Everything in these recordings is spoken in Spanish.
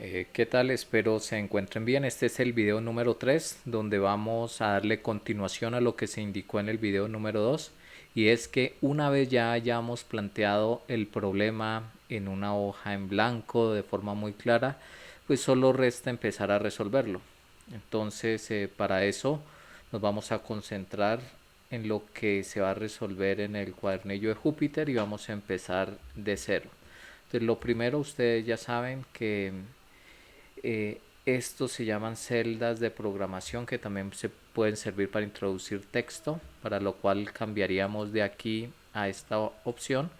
¿Qué tal? Espero se encuentren bien. Este es el video número 3 donde vamos a darle continuación a lo que se indicó en el video número 2 y es que una vez ya hayamos planteado el problema en una hoja en blanco de forma muy clara, pues solo resta empezar a resolverlo. Entonces, para eso nos vamos a concentrar en lo que se va a resolver en el cuadernillo de Júpiter y vamos a empezar de cero. Entonces, lo primero, ustedes ya saben que estos se llaman celdas de programación que también se pueden servir para introducir texto, para lo cual cambiaríamos de aquí a esta opción.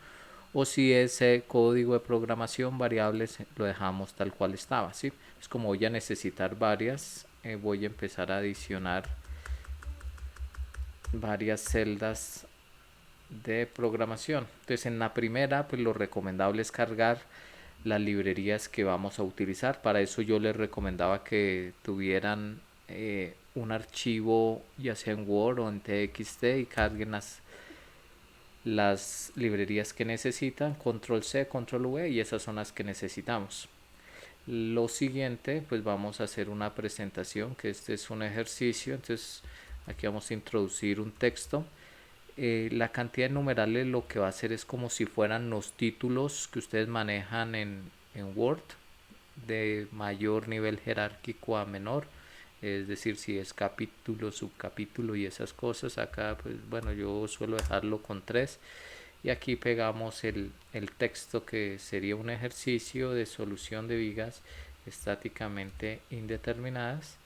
O si es código de programación, variables, lo dejamos tal cual estaba. ¿Sí? Es como voy a necesitar varias, voy a empezar a adicionar varias celdas de programación. Entonces en la primera, pues lo recomendable es cargar las librerías que vamos a utilizar. Para eso yo les recomendaba que tuvieran un archivo ya sea en Word o en TXT y carguen las librerías que necesitan, control C, control V, y esas son las que necesitamos. Lo siguiente, pues vamos a hacer una presentación, que este es un ejercicio. Entonces aquí vamos a introducir un texto. La cantidad de numerales lo que va a hacer es como si fueran los títulos que ustedes manejan en Word, de mayor nivel jerárquico a menor, es decir, si es capítulo, subcapítulo y esas cosas. Acá pues bueno, yo suelo dejarlo con 3 y aquí pegamos el texto, que sería un ejercicio de solución de vigas estáticamente indeterminadas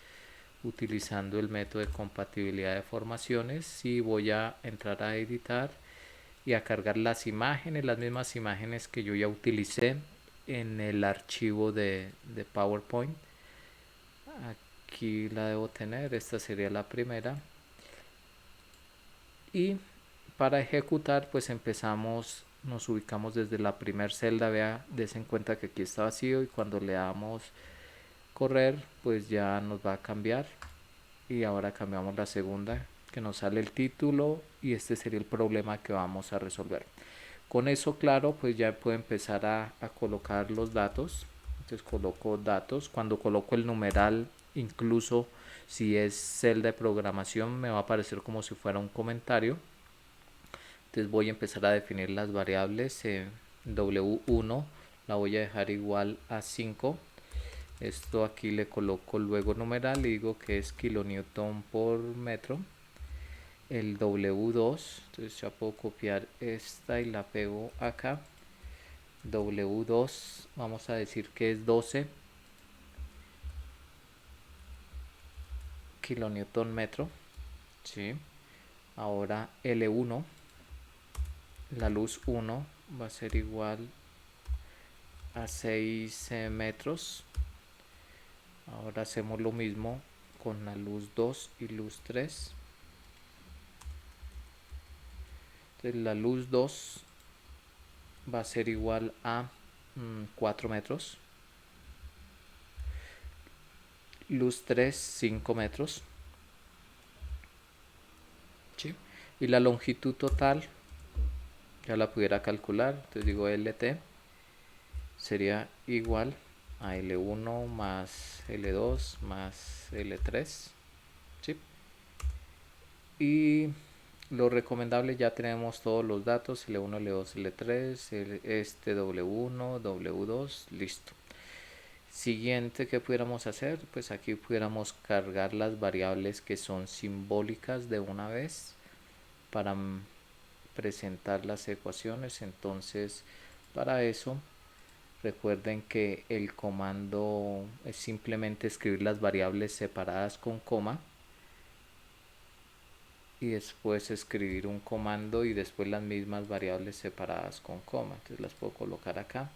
utilizando el método de compatibilidad de formaciones. Y voy a entrar a editar y a cargar las imágenes, las mismas imágenes que yo ya utilicé en el archivo de PowerPoint. Aquí la debo tener, esta sería la primera. Y para ejecutar, pues empezamos, nos ubicamos desde la primera celda. Vea, des en cuenta que aquí está vacío y cuando le damos correr, pues ya nos va a cambiar. Y ahora cambiamos la segunda, que nos sale el título, y este sería el problema que vamos a resolver. Con eso claro, pues ya puedo empezar a colocar los datos. Entonces coloco datos. Cuando coloco el numeral, incluso si es celda de programación, me va a aparecer como si fuera un comentario. Entonces voy a empezar a definir las variables. W1 la voy a dejar igual a 5. Esto aquí le coloco luego numeral y digo que es kilonewton por metro. El W2, entonces ya puedo copiar esta y la pego acá. W2 vamos a decir que es 12 kilonewton metro. ¿Sí? Ahora L1, la luz 1 va a ser igual a 6 metros. Ahora hacemos lo mismo con la luz 2 y luz 3. Entonces la luz 2 va a ser igual a 4 metros. Luz 3, 5 metros. ¿Sí? Y la longitud total ya la pudiera calcular. Entonces digo LT sería igual a L1 más L2 más L3. ¿Sí? Y lo recomendable, ya tenemos todos los datos: L1, L2, L3, este W1, W2, listo. Siguiente que pudiéramos hacer, pues aquí pudiéramos cargar las variables que son simbólicas de una vez para presentar las ecuaciones. Entonces para eso recuerden que el comando es simplemente escribir las variables separadas con coma y después escribir un comando y después las mismas variables separadas con coma. Entonces las puedo colocar acá.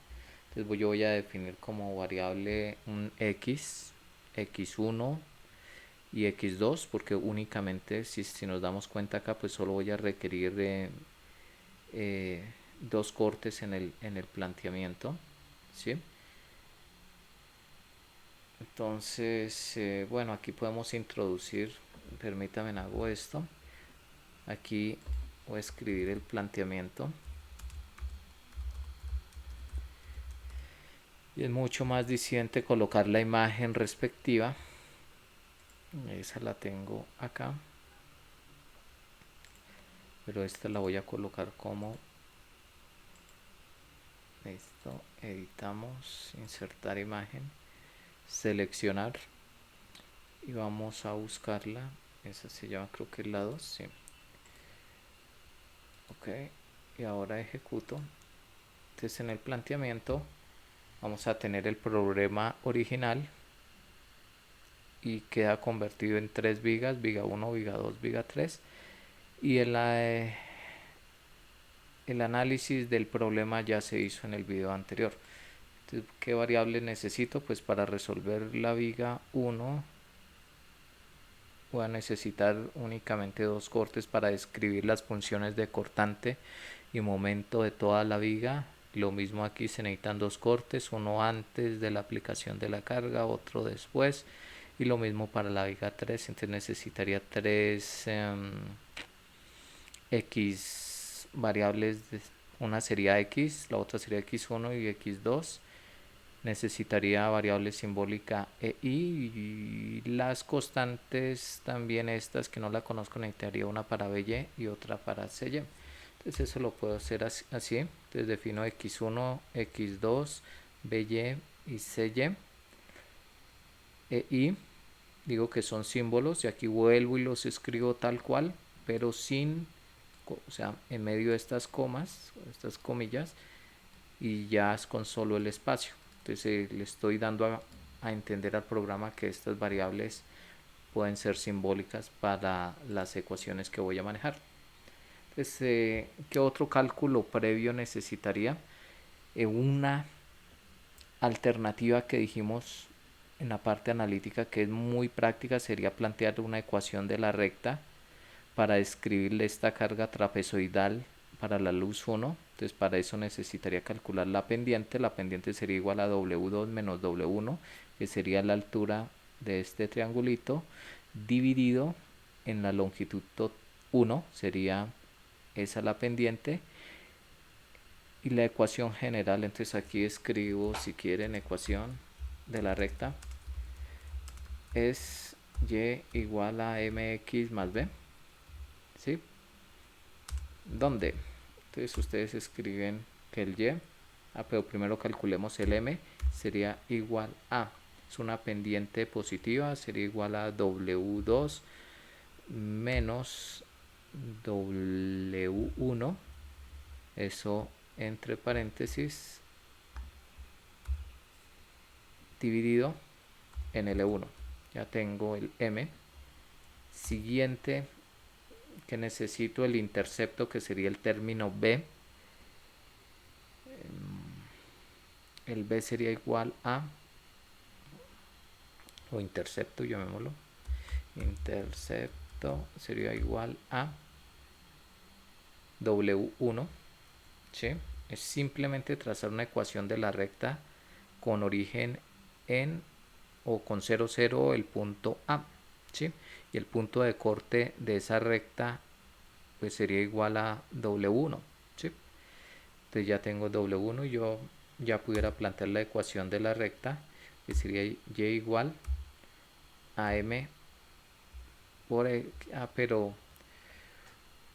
Entonces yo voy a definir como variable un x, x1 y x2, porque únicamente si nos damos cuenta acá, pues solo voy a requerir dos cortes en el planteamiento. ¿Sí? Entonces, bueno, aquí podemos introducir, permítame, hago esto. Aquí voy a escribir el planteamiento y es mucho más diciente colocar la imagen respectiva. Esa la tengo acá, pero esta la voy a colocar como esto. Editamos, insertar imagen, seleccionar y vamos a buscarla. Esa se llama, creo que es la 2, sí. Ok, y ahora ejecuto. Entonces en el planteamiento vamos a tener el problema original y queda convertido en 3 vigas, viga 1, viga 2, viga 3, y el análisis del problema ya se hizo en el video anterior. Entonces, ¿qué variable necesito? Pues para resolver la viga 1 voy a necesitar únicamente 2 cortes para describir las funciones de cortante y momento de toda la viga. Lo mismo aquí, se necesitan 2 cortes, uno antes de la aplicación de la carga, otro después, y lo mismo para la viga 3. Entonces necesitaría 3 x variables, una sería x, la otra sería x1 y x2. Necesitaría variable simbólica e y las constantes también, estas que no la conozco, necesitaría una para by y otra para cy. Entonces eso lo puedo hacer así. Entonces defino x1, x2, by y cy. E y digo que son símbolos y aquí vuelvo y los escribo tal cual, pero sin, o sea, en medio de estas comas, estas comillas, y ya es con solo el espacio. Entonces le estoy dando a entender al programa que estas variables pueden ser simbólicas para las ecuaciones que voy a manejar. Entonces, ¿qué otro cálculo previo necesitaría? Una alternativa que dijimos en la parte analítica, que es muy práctica, sería plantear una ecuación de la recta para describirle esta carga trapezoidal para la luz 1. Entonces para eso necesitaría calcular la pendiente. La pendiente sería igual a W2 menos W1, que sería la altura de este triangulito, dividido en la longitud 1, sería esa la pendiente, y la ecuación general. Entonces aquí escribo, si quieren, ecuación de la recta es y igual a mx más b, ¿sí? ¿Dónde? Entonces ustedes escriben que el y, pero primero calculemos el m, sería igual a, es una pendiente positiva, sería igual a W2 menos W1, eso entre paréntesis, dividido en L1. Ya tengo el m. Siguiente, que necesito el intercepto, que sería el término b. El b sería igual a, o intercepto, llamémoslo, intercepto sería igual a W1, ¿sí? Es simplemente trazar una ecuación de la recta con origen en o con 0, 0 el punto A, ¿sí? Y el punto de corte de esa recta pues sería igual a W1, ¿sí? Entonces ya tengo W1 y yo ya pudiera plantear la ecuación de la recta, que sería y igual a m por pero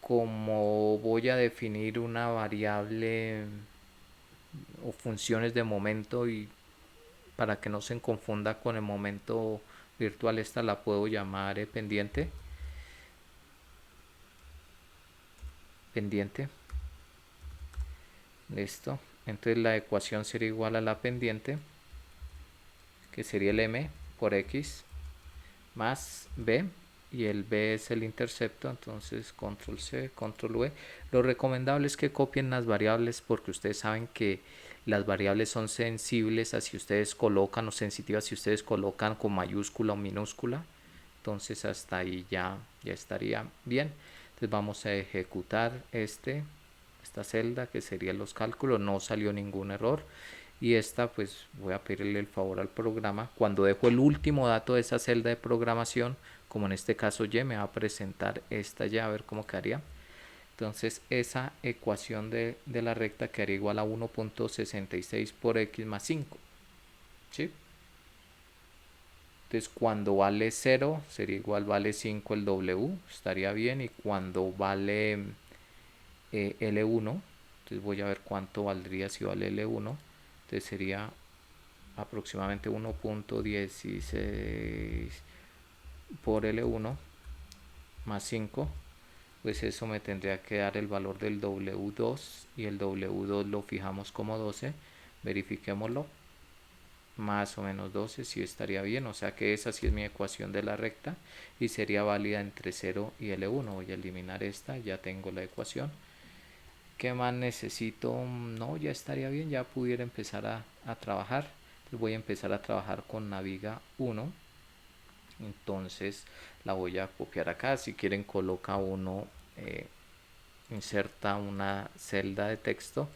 como voy a definir una variable o funciones de momento, y para que no se confunda con el momento virtual, esta la puedo llamar pendiente. Listo. Entonces la ecuación sería igual a la pendiente, que sería el m por x más b, y el b es el intercepto. Entonces control c, control v. Lo recomendable es que copien las variables, porque ustedes saben que las variables son sensibles a si ustedes colocan, o sensitivas si ustedes colocan con mayúscula o minúscula. Entonces hasta ahí ya estaría bien. Entonces vamos a ejecutar esta celda, que serían los cálculos. No salió ningún error, y esta pues voy a pedirle el favor al programa, cuando dejo el último dato de esa celda de programación, como en este caso y, me va a presentar esta y, a ver cómo quedaría. Entonces esa ecuación de la recta quedaría igual a 1.66 por x más 5. ¿sí? Entonces cuando vale 0 sería igual vale 5 el W, estaría bien. Y cuando vale L1, entonces voy a ver cuánto valdría si vale L1. Entonces sería aproximadamente 1.16 por L1 más 5, pues eso me tendría que dar el valor del W2 y el W2 lo fijamos como 12, verifiquémoslo, más o menos 12, si estaría bien, o sea que esa sí es mi ecuación de la recta y sería válida entre 0 y L1. Voy a eliminar esta, ya tengo la ecuación. ¿Qué más necesito? No, ya estaría bien, ya pudiera empezar a trabajar. Entonces voy a empezar a trabajar con Naviga 1. Entonces la voy a copiar acá. Si quieren coloca uno, inserta una celda de texto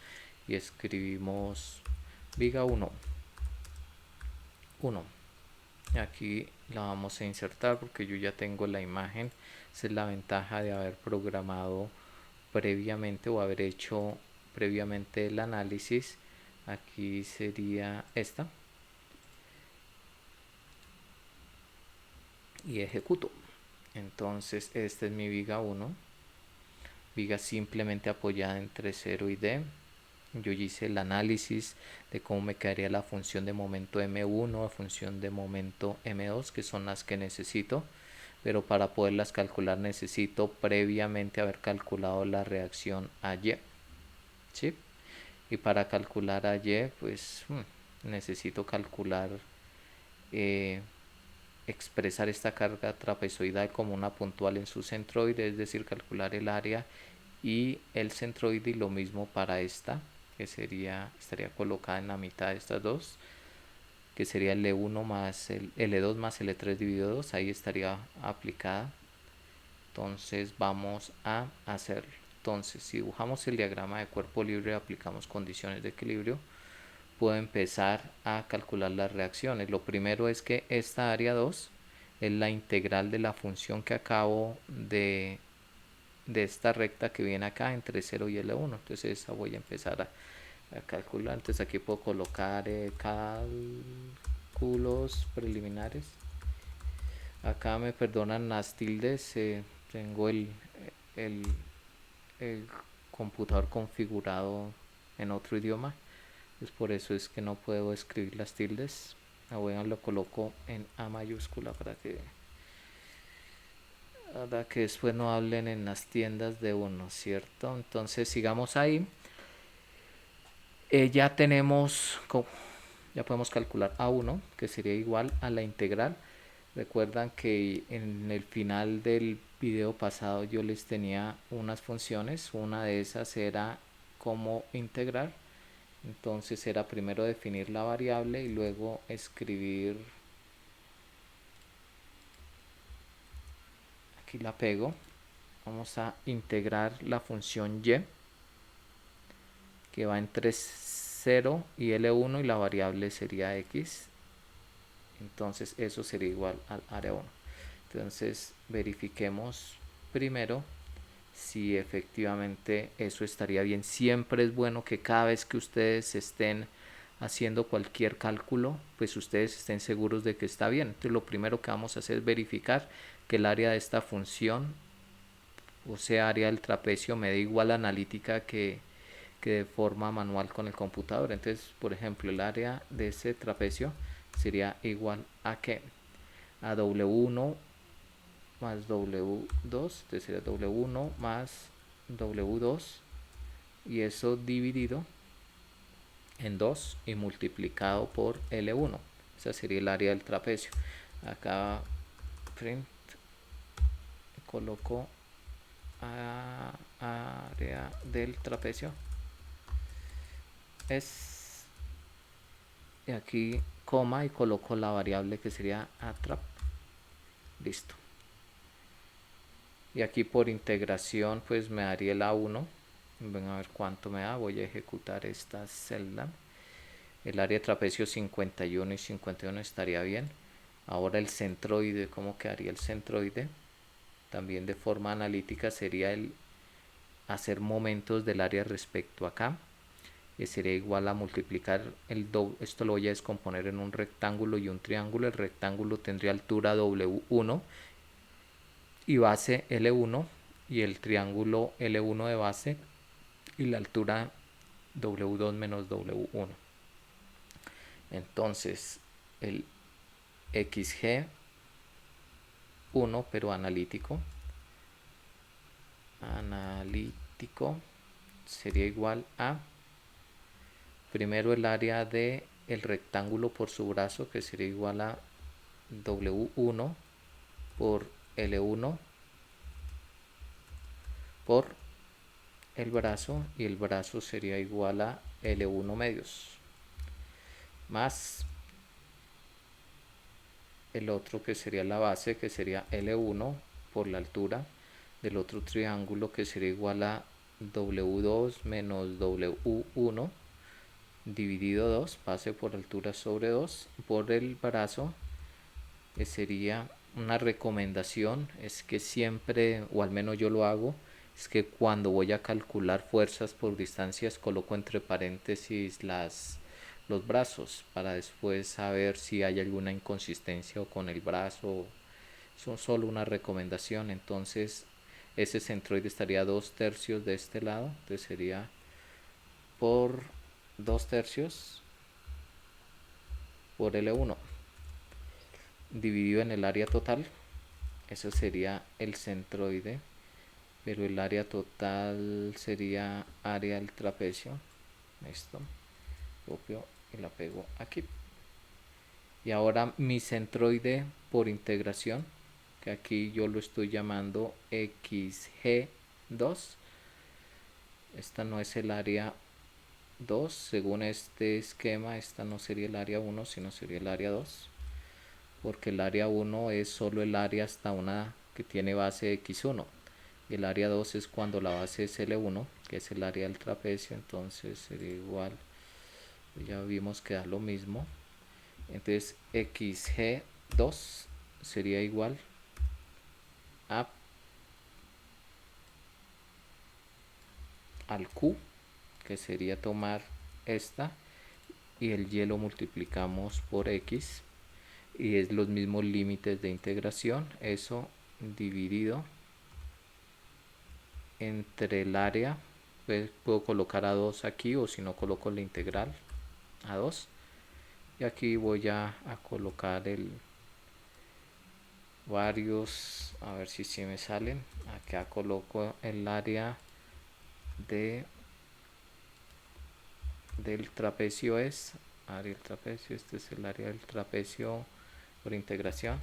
y escribimos Viga 1. Aquí la vamos a insertar porque yo ya tengo la imagen. Esa es la ventaja de haber programado previamente o haber hecho previamente el análisis. Aquí sería esta y ejecuto. Entonces esta es mi viga 1, viga simplemente apoyada entre 0 y D. Yo hice el análisis de cómo me quedaría la función de momento M1, la función de momento M2, que son las que necesito, pero para poderlas calcular necesito previamente haber calculado la reacción a Y, ¿sí? Y para calcular a Y, pues necesito calcular, eh, expresar esta carga trapezoidal como una puntual en su centroide, es decir, calcular el área y el centroide, y lo mismo para esta, que estaría colocada en la mitad de estas dos, que sería el L1 más el L2 más L3 dividido 2, ahí estaría aplicada. Entonces vamos a hacerlo. Entonces si dibujamos el diagrama de cuerpo libre y aplicamos condiciones de equilibrio, puedo empezar a calcular las reacciones. Lo primero es que esta área 2 es la integral de la función que acabo de esta recta que viene acá entre 0 y L1. Entonces esa voy a empezar a calcular. Entonces aquí puedo colocar cálculos preliminares. Acá me perdonan las tildes, tengo el, el computador configurado en otro idioma, pues por eso es que no puedo escribir las tildes. Lo coloco en A mayúscula para que después no hablen en las tiendas de uno, ¿cierto? Entonces sigamos ahí. Ya tenemos, ya podemos calcular A1, que sería igual a la integral. Recuerdan que en el final del video pasado yo les tenía unas funciones. Una de esas era cómo integrar. Entonces era primero definir la variable y luego escribir, aquí la pego, vamos a integrar la función y, que va entre 0 y L1 y la variable sería x. Entonces eso sería igual al área 1. Entonces verifiquemos primero si efectivamente eso estaría bien. Siempre es bueno que cada vez que ustedes estén haciendo cualquier cálculo, pues ustedes estén seguros de que está bien. Entonces lo primero que vamos a hacer es verificar que el área de esta función, o sea área del trapecio, me dé igual analítica que de forma manual con el computador. Entonces, por ejemplo, el área de ese trapecio sería igual a que a W1 más W2, entonces sería W1 más W2, y eso dividido en 2 y multiplicado por L1. Esa sería el área del trapecio. Acá print, coloco área del trapecio es, y aquí coma, y coloco la variable que sería atrap. Listo. Y aquí por integración pues me daría el A1. Ven a ver cuánto me da. Voy a ejecutar esta celda. El área de trapecio 51 y 51 estaría bien. Ahora el centroide, ¿cómo quedaría el centroide? También de forma analítica sería el hacer momentos del área respecto acá. sería igual a multiplicar esto lo voy a descomponer en un rectángulo y un triángulo. El rectángulo tendría altura W1 y base L1, y el triángulo L1 de base y la altura W2 menos W1. Entonces el XG1, pero analítico sería igual a, primero, el área de el rectángulo por su brazo, que sería igual a W1 por L1 por el brazo, y el brazo sería igual a L1 medios, más el otro que sería la base, que sería L1 por la altura del otro triángulo, que sería igual a W2 menos W1 dividido 2, base por altura sobre 2, por el brazo, que sería una recomendación, es que siempre, o al menos yo lo hago, es que cuando voy a calcular fuerzas por distancias coloco entre paréntesis los brazos para después saber si hay alguna inconsistencia o con el brazo. Son solo una recomendación. Entonces ese centroide estaría 2/3 de este lado, entonces sería por 2/3 por L1 dividido en el área total. Eso sería el centroide, pero el área total sería área del trapecio. Esto copio y la pego aquí. Y ahora mi centroide por integración, que aquí yo lo estoy llamando XG2. Esta no es el área 2, según este esquema. Esta no sería el área 1, sino sería el área 2, porque el área 1 es solo el área hasta una que tiene base X1, y el área 2 es cuando la base es L1, que es el área del trapecio. Entonces sería igual, ya vimos que da lo mismo. Entonces XG2 sería igual al Q, que sería tomar esta y el Y lo multiplicamos por X, y es los mismos límites de integración. Eso dividido entre el área, pues puedo colocar a 2 aquí, o si no coloco la integral a 2, y aquí voy a colocar varios, a ver si me salen. Acá coloco el área del trapecio, es área del trapecio, este es el área del trapecio por integración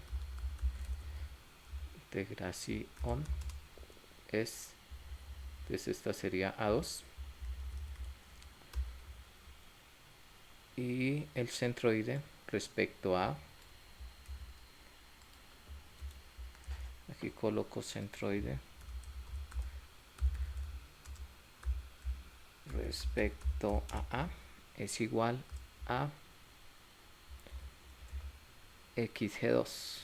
es, entonces esta sería A2, y el centroide respecto a, aquí coloco centroide respecto a es igual a XG2.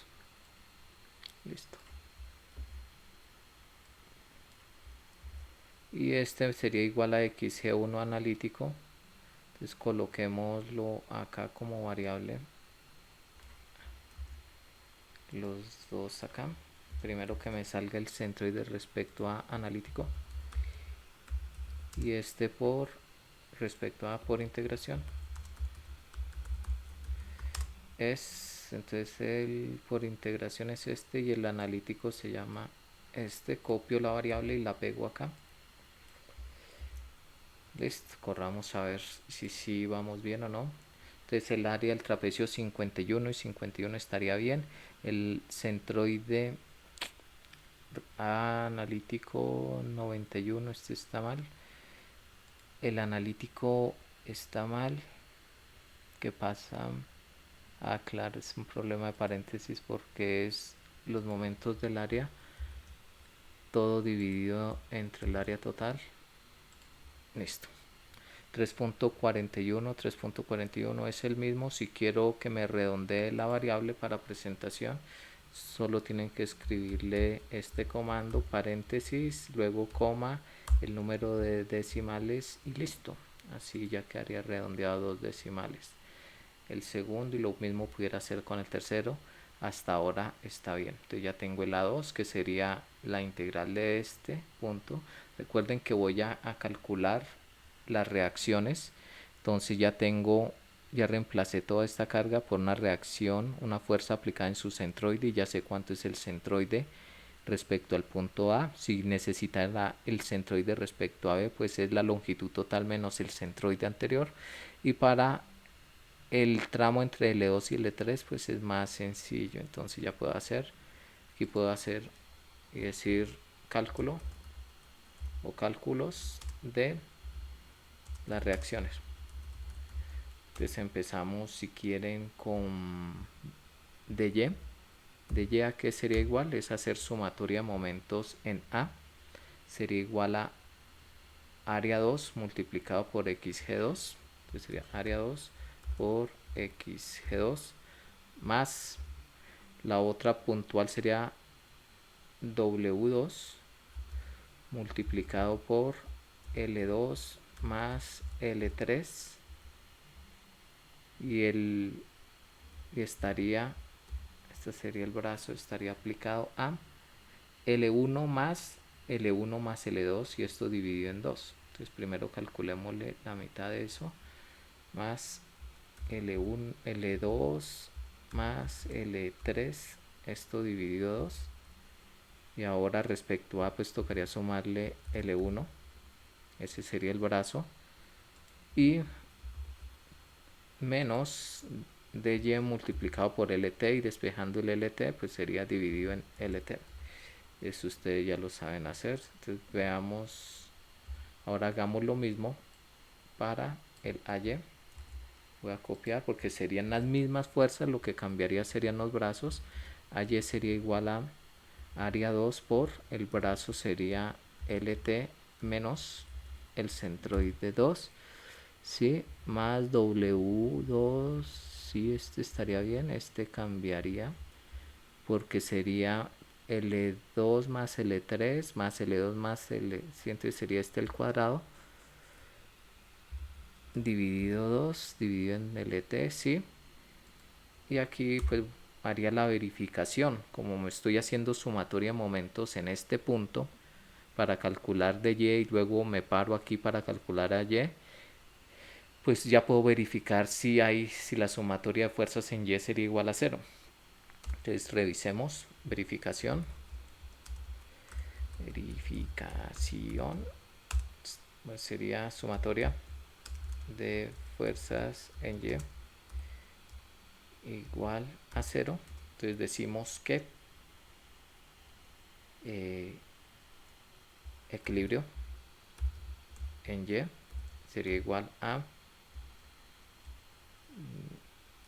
Listo. Y este sería igual a XG1 analítico. Entonces coloquémoslo acá como variable, los dos acá. Primero que me salga el centroide respecto a analítico, y este por respecto a por integración es, entonces el por integración es este, y el analítico se llama este. Copio la variable y la pego acá. Listo, corramos a ver si vamos bien o no. Entonces el área del trapecio 51 y 51 estaría bien. El centroide analítico 91, este está mal. El analítico está mal. ¿Qué pasa? Claro, es un problema de paréntesis porque es los momentos del área todo dividido entre el área total. Listo. 3.41 es el mismo. Si quiero que me redondee la variable para presentación, solo tienen que escribirle este comando, paréntesis, luego coma, el número de decimales, y listo. así ya quedaría redondeado 2 decimales. El segundo, y lo mismo pudiera hacer con el tercero. Hasta ahora está bien. Entonces ya tengo el A2, que sería la integral de este punto. Recuerden que voy a calcular las reacciones. Entonces ya reemplacé toda esta carga por una reacción, una fuerza aplicada en su centroide, y ya sé cuánto es el centroide respecto al punto A. Si necesita el centroide respecto a B, pues es la longitud total menos el centroide anterior. Y para el tramo entre L2 y L3 pues es más sencillo. Entonces ya puedo hacer, aquí puedo hacer y decir cálculo o cálculos de las reacciones. Entonces empezamos, si quieren, con dy. dy, ¿a qué sería igual? Es hacer sumatoria de momentos en A. Sería igual a área 2 multiplicado por xg2. Entonces sería área 2 por xg2 más la otra puntual sería W2 multiplicado por L2 más L3 y estaría, este sería el brazo, estaría aplicado a L1 más L1 más L2 y esto dividido en 2. Entonces primero calculémosle la mitad de eso, más L1, L2 más L3, esto dividido 2. Y ahora respecto a, pues tocaría sumarle L1, ese sería el brazo, y menos dy multiplicado por lt, y despejando el lt pues sería dividido en lt. Eso ustedes ya lo saben hacer. Entonces veamos, ahora hagamos lo mismo para el ay. Voy a copiar porque serían las mismas fuerzas, lo que cambiaría serían los brazos. Ay sería igual a área 2 por el brazo sería lt menos el centroide 2, ¿sí? Más w2, sí, este estaría bien, este cambiaría porque sería L2 más L3 más L2 más L, entonces sería este el cuadrado dividido 2 dividido en LT, ¿sí? Y aquí pues haría la verificación, como me estoy haciendo sumatoria de momentos en este punto para calcular de y, y luego me paro aquí para calcular a y, pues ya puedo verificar si la sumatoria de fuerzas en y sería igual a 0. Entonces revisemos, verificación, pues sería sumatoria de fuerzas en y igual a 0. Entonces decimos que equilibrio en y sería igual a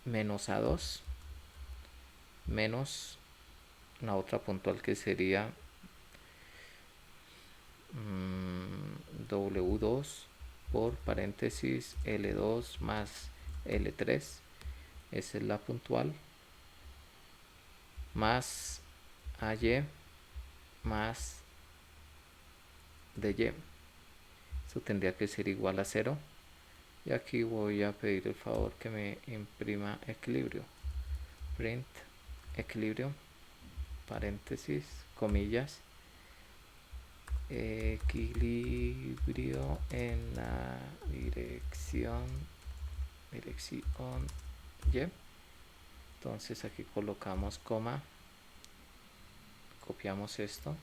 menos A2 menos la otra puntual que sería W2 por paréntesis L2 más L3, esa es la puntual, más AY más DY. Eso tendría que ser igual a 0. Y aquí voy a pedir el favor que me imprima equilibrio. Print equilibrio, paréntesis, comillas, equilibrio en la dirección y. Entonces aquí colocamos coma, copiamos esto,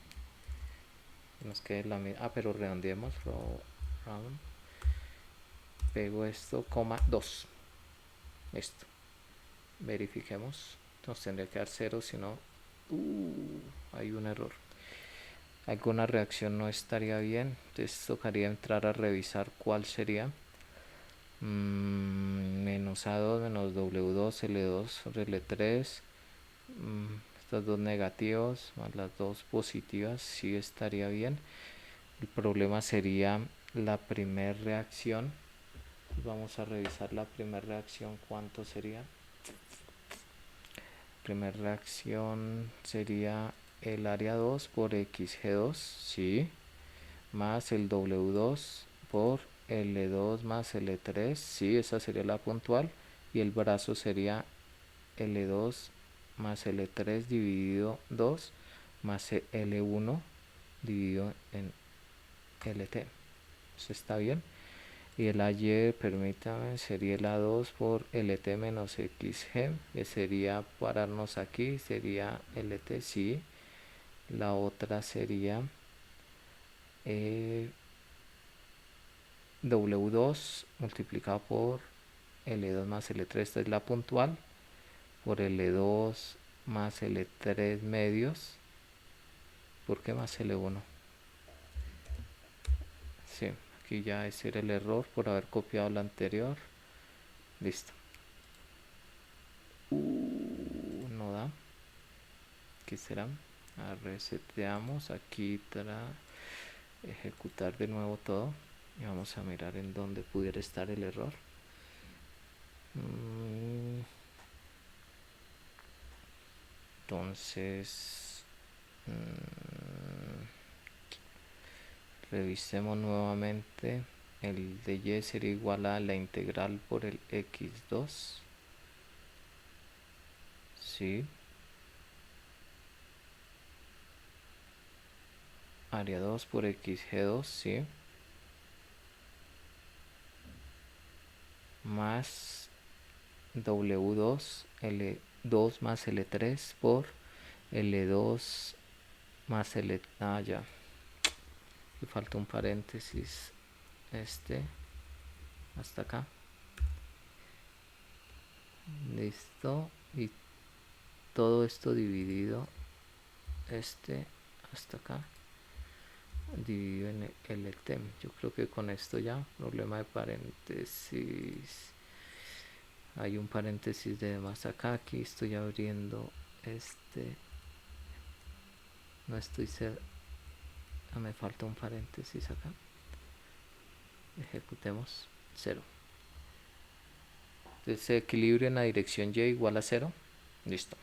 nos quede la misma, pero redondeemos, round, pego esto, coma 2, esto, verifiquemos, nos tendría que dar 0, si no hay un error, alguna reacción no estaría bien, entonces tocaría entrar a revisar cuál sería. Menos A2 menos W2 L2 sobre L3, estos dos negativos más las dos positivas, sí estaría bien. El problema sería la primera reacción. Vamos a revisar la primera reacción, cuánto sería. Primera reacción sería el área 2 por xg2, sí, más el W2 por L2 más L3, sí, esa sería la puntual, y el brazo sería L2 más L3 dividido 2 más L1 dividido en LT. Eso está bien. Y el AY, permítame, sería el A2 por LT menos XG, que sería pararnos aquí, sería LT, sí. La otra sería W2 multiplicado por L2 más L3, esta es la puntual, por L2 más L3 medios, ¿por qué más L1? Sí, aquí ya ese era el error por haber copiado la anterior. Listo. No da. ¿Qué será? Reseteamos aquí para ejecutar de nuevo todo y vamos a mirar en dónde pudiera estar el error. Entonces revisemos nuevamente. El de y sería igual a la integral por el x2. Sí. Área 2 por xg2, sí. Más w2, l2 más l3 por l2 más l... Ah, ya. Le falta un paréntesis. Hasta acá. Listo. Y todo esto dividido. Hasta acá. Dividido en el tem. Yo creo que con esto ya. Problema de paréntesis. Hay un paréntesis de más acá. Aquí estoy abriendo no estoy me falta un paréntesis acá. Ejecutemos 0. Entonces equilibrio en la dirección y igual a 0. Listo.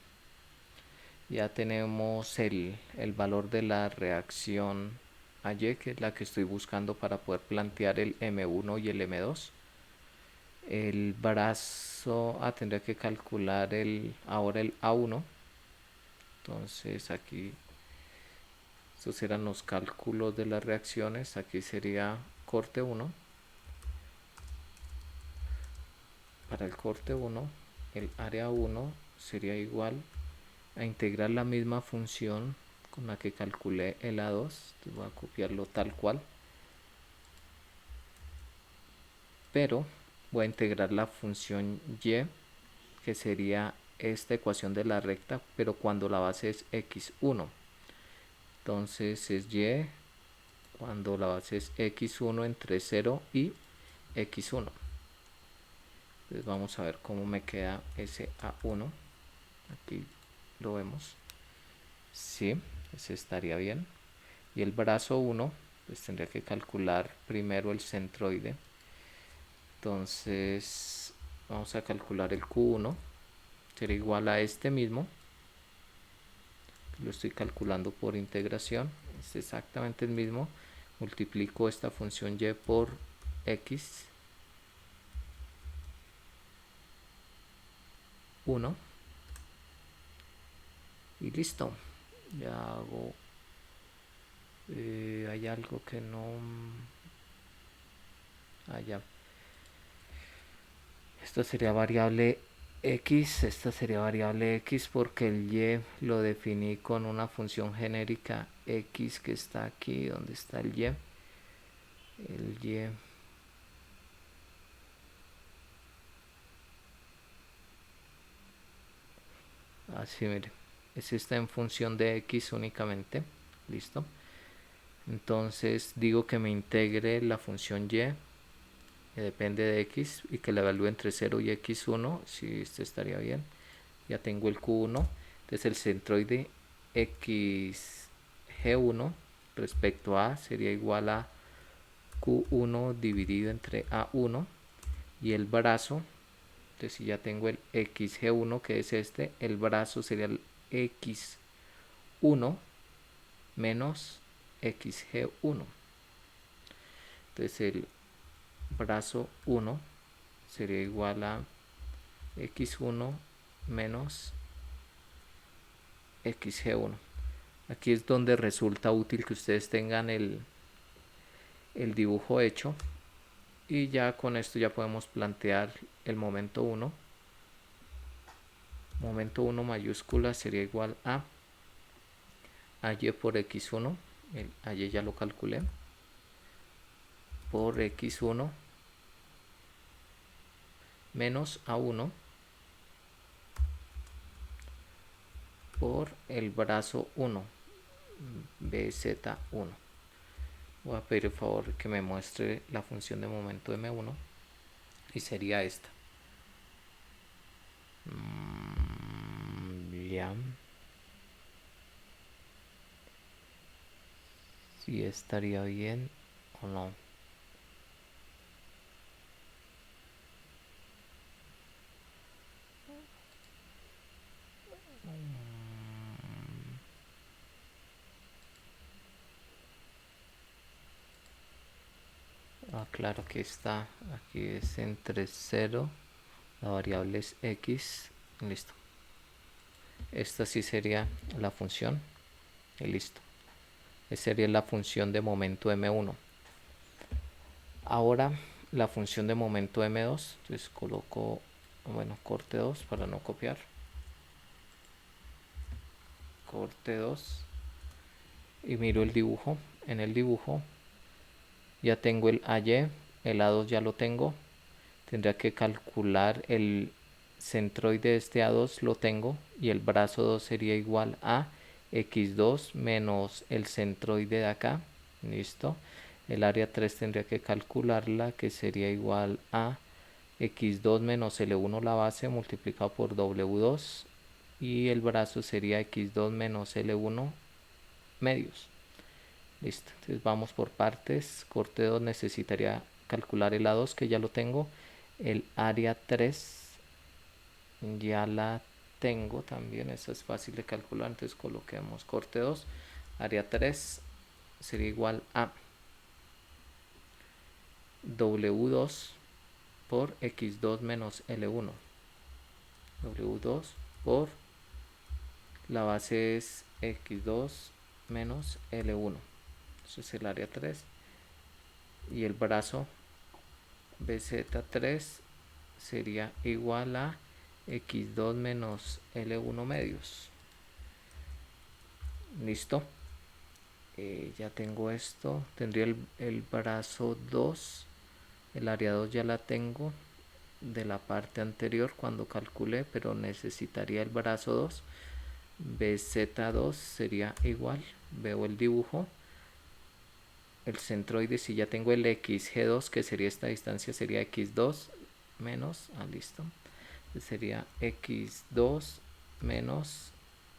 Ya tenemos el valor de la reacción a y, que es la que estoy buscando para poder plantear el M1 y el M2. El brazo, tendría que calcular ahora el A1. Entonces aquí estos eran los cálculos de las reacciones. Aquí sería corte 1. Para el corte 1, el área 1 sería igual a integrar la misma función con la que calculé el A2. Entonces voy a copiarlo tal cual. Pero voy a integrar la función y, que sería esta ecuación de la recta, pero cuando la base es x1. Entonces es y cuando la base es x1 entre 0 y x1. Entonces vamos a ver cómo me queda ese A1. Aquí lo vemos. Sí, ese estaría bien. Y el brazo 1, pues tendría que calcular primero el centroide. Entonces vamos a calcular el Q1. Será igual a este mismo. Lo estoy calculando por integración. Es exactamente el mismo. Multiplico esta función y por x. 1. Y listo. Ya hago... hay algo que no... ya. Esto sería variable x, esta sería variable x porque el y lo definí con una función genérica x que está aquí, donde está el y. El y así, mire, ese está en función de x únicamente. Listo. Entonces digo que me integre la función y, que depende de x, y que la evalúe entre 0 y x1. Si esto estaría bien. Ya tengo el q1. Entonces el centroide xg1 respecto a sería igual a q1 dividido entre a1. Y el brazo, entonces si ya tengo el xg1, que es el brazo sería el x1 menos xg1. Entonces brazo 1 sería igual a x1 menos xg1. Aquí es donde resulta útil que ustedes tengan el dibujo hecho, y ya con esto ya podemos plantear el momento 1. Momento 1 mayúscula sería igual a y por x1, el y ya lo calculé, por x1 menos a1 por el brazo 1, bz1. Voy a pedir el favor que me muestre la función de momento m1 y sería esta. Ya. Si estaría bien o no. Claro que está, aquí es entre 0, la variable es x, listo. Esta sí sería la función, y listo. Esa sería la función de momento m1. Ahora la función de momento m2, entonces coloco, bueno, corte 2 para no copiar. Corte 2 y miro el dibujo. En el dibujo ya tengo el AY, el A2 ya lo tengo. Tendría que calcular el centroide de este A2, lo tengo, y el brazo 2 sería igual a x2 menos el centroide de acá, listo. El área 3 tendría que calcularla, que sería igual a x2 menos L1 la base multiplicado por W2, y el brazo sería x2 menos L1 medios. Listo, entonces vamos por partes. Corte 2 necesitaría calcular el A2, que ya lo tengo. El área 3 ya la tengo también, eso es fácil de calcular, entonces coloquemos corte 2, área 3 sería igual a W2 por X2 menos L1. W2 por la base es X2 menos L1. Eso es el área 3. Y el brazo BZ3 sería igual a X2 menos L1 medios. Listo. Ya tengo esto. Tendría el brazo 2. El área 2 ya la tengo de la parte anterior cuando calculé, pero necesitaría el brazo 2. BZ2 sería igual. Veo el dibujo. El centroide, si ya tengo el XG2, que sería esta distancia, sería X2 menos, listo. Sería X2 menos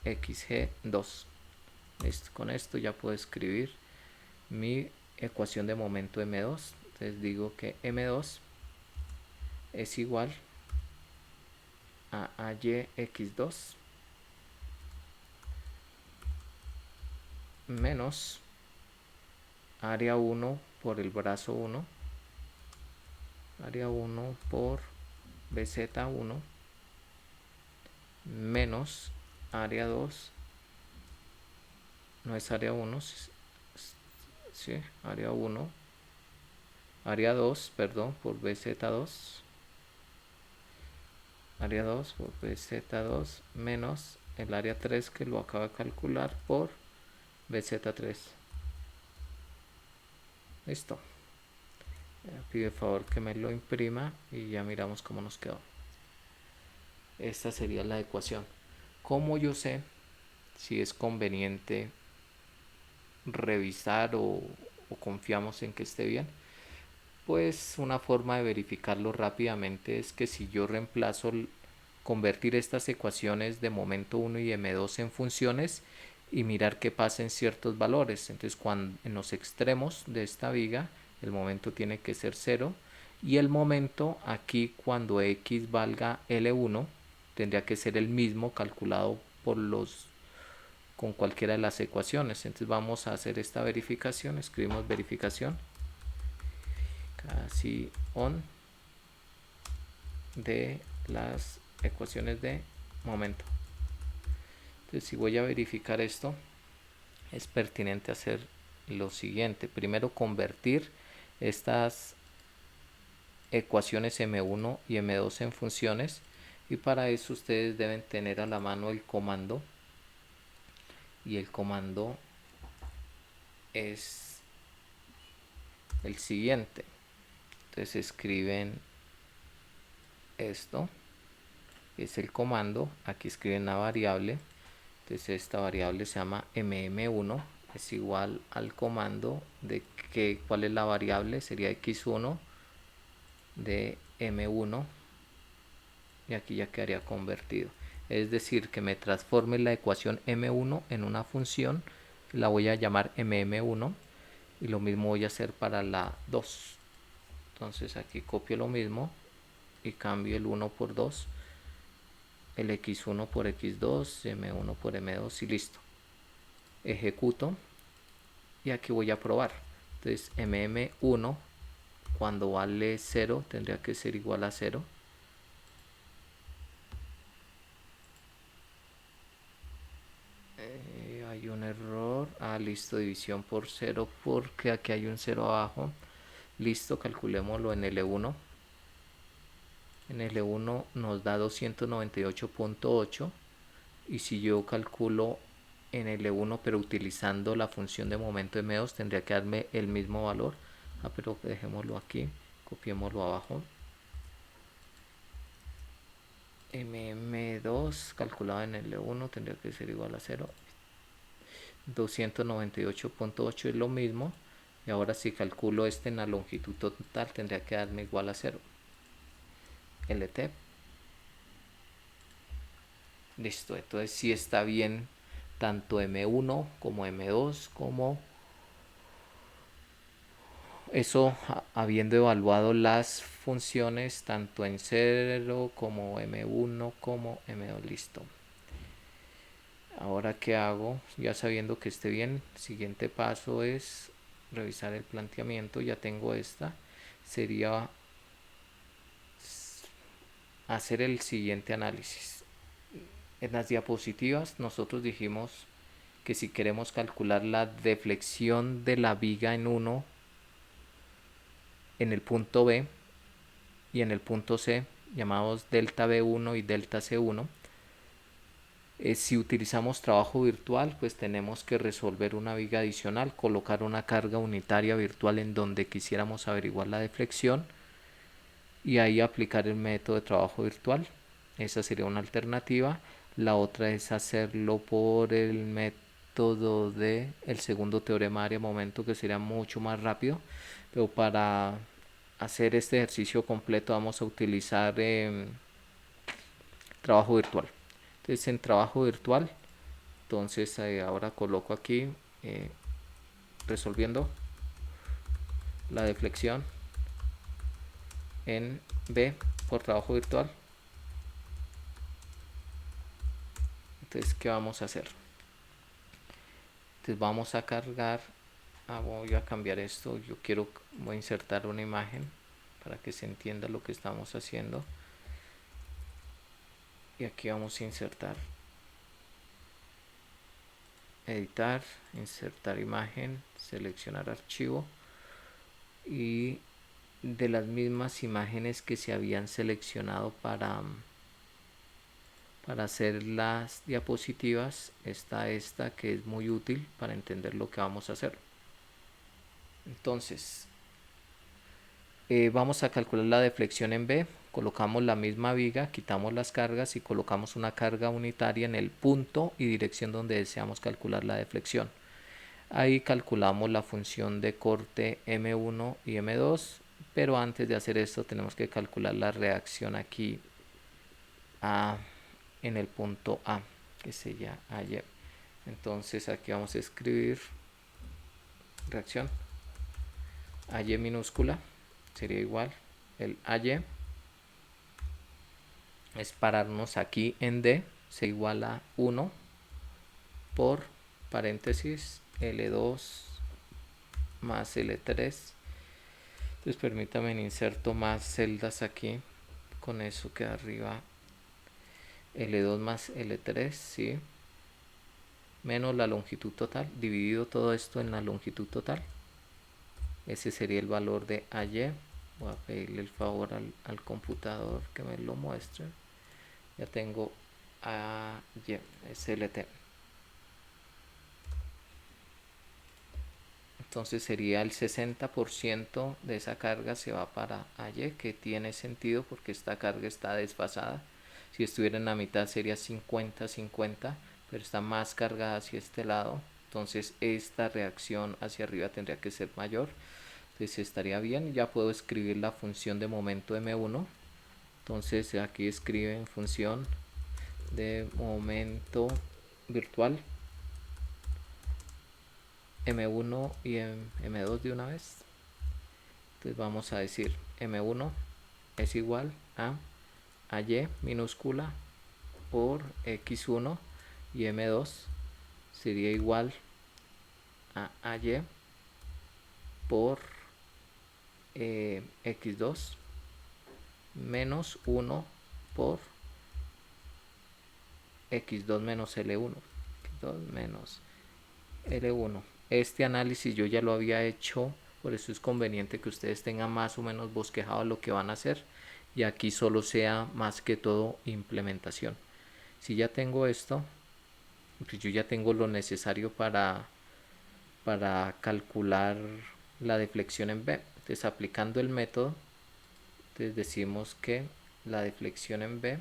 XG2. Listo, con esto ya puedo escribir mi ecuación de momento M2. Entonces digo que M2 es igual a AYX2 menos área 1 por el brazo 1, área 1 por BZ1 menos área 2, no es área 1, sí, área 1, área 2, perdón, por BZ2, área 2 por BZ2 menos el área 3 que lo acabo de calcular por BZ3. Listo. Pido el favor que me lo imprima y ya miramos cómo nos quedó. Esta sería la ecuación. ¿Cómo yo sé si es conveniente revisar o confiamos en que esté bien? Pues una forma de verificarlo rápidamente es que si yo reemplazo convertir estas ecuaciones de momento 1 y M2 en funciones y mirar qué pasa en ciertos valores. Entonces cuando en los extremos de esta viga el momento tiene que ser 0 y el momento aquí cuando x valga L1 tendría que ser el mismo calculado por con cualquiera de las ecuaciones. Entonces vamos a hacer esta verificación, escribimos verificación casi on de las ecuaciones de momento. Entonces, si voy a verificar esto, es pertinente hacer lo siguiente. Primero, convertir estas ecuaciones M1 y M2 en funciones, y para eso ustedes deben tener a la mano el comando, y el comando es el siguiente. Entonces escriben esto, es el comando, aquí escriben la variable. Entonces esta variable se llama mm1, es igual al comando de que cuál es la variable, sería x1 de m1, y aquí ya quedaría convertido. Es decir, que me transforme la ecuación m1 en una función, la voy a llamar mm1, y lo mismo voy a hacer para la 2. Entonces aquí copio lo mismo y cambio el 1 por 2, el x1 por x2, m1 por m2 y listo. Ejecuto y aquí voy a probar. Entonces mm1 cuando vale 0 tendría que ser igual a 0. Hay un error. Listo, división por 0 porque aquí hay un 0 abajo. Listo, calculémoslo en L1. En L1 nos da 298.8, y si yo calculo en L1 pero utilizando la función de momento M2 tendría que darme el mismo valor. Pero dejémoslo aquí, copiémoslo abajo. MM2 calculado en L1 tendría que ser igual a 0. 298.8 es lo mismo, y ahora si calculo este en la longitud total tendría que darme igual a 0. LT. Listo, entonces sí está bien tanto M1 como M2, como eso habiendo evaluado las funciones tanto en 0 como M1 como M2. Listo. Ahora, ¿qué hago? Ya sabiendo que esté bien, el siguiente paso es revisar el planteamiento. Ya tengo esta. Sería hacer el siguiente análisis. En las diapositivas nosotros dijimos que si queremos calcular la deflexión de la viga en 1 en el punto B y en el punto C, llamados delta B1 y delta C1, si utilizamos trabajo virtual, pues tenemos que resolver una viga adicional, colocar una carga unitaria virtual en donde quisiéramos averiguar la deflexión, y ahí aplicar el método de trabajo virtual. Esa sería una alternativa. La otra es hacerlo por el método de el segundo teorema de área-momento, que sería mucho más rápido, pero para hacer este ejercicio completo vamos a utilizar trabajo virtual. Entonces en trabajo virtual, entonces ahora coloco aquí resolviendo la deflexión en B por trabajo virtual. Entonces, ¿qué vamos a hacer? Entonces vamos a cargar, voy a cambiar esto, voy a insertar una imagen para que se entienda lo que estamos haciendo, y aquí vamos a insertar, editar, insertar imagen, seleccionar archivo, y de las mismas imágenes que se habían seleccionado para hacer las diapositivas, está esta que es muy útil para entender lo que vamos a hacer. Entonces vamos a calcular la deflexión en B. Colocamos la misma viga, quitamos las cargas y colocamos una carga unitaria en el punto y dirección donde deseamos calcular la deflexión. Ahí calculamos la función de corte M1 y M2, pero antes de hacer esto tenemos que calcular la reacción aquí en el punto A, que se llama AY. Entonces aquí vamos a escribir reacción AY minúscula, sería igual el AY, es pararnos aquí en D, se igual a 1 por paréntesis L2 más L3 Entonces permítame, inserto más celdas aquí. Con eso queda arriba L2 más L3, ¿sí? Menos la longitud total, dividido todo esto en la longitud total. Ese sería el valor de AY. Voy a pedirle el favor al computador que me lo muestre. Ya tengo AY, SLT. Entonces sería el 60% de esa carga se va para AY, que tiene sentido porque esta carga está desfasada. Si estuviera en la mitad sería 50-50, pero está más cargada hacia este lado. Entonces esta reacción hacia arriba tendría que ser mayor. Entonces estaría bien. Ya puedo escribir la función de momento M1. Entonces aquí escriben función de momento virtual M1 y M2 de una vez. Entonces vamos a decir M1 es igual a Y minúscula por X1 y M2 sería igual a Y por X2 menos 1 por X2 menos L1. X2 menos L1. Este análisis yo ya lo había hecho, por eso es conveniente que ustedes tengan más o menos bosquejado lo que van a hacer y aquí solo sea más que todo implementación. Si ya tengo esto, pues yo ya tengo lo necesario para calcular la deflexión en B. Entonces aplicando el método, entonces decimos que la deflexión en B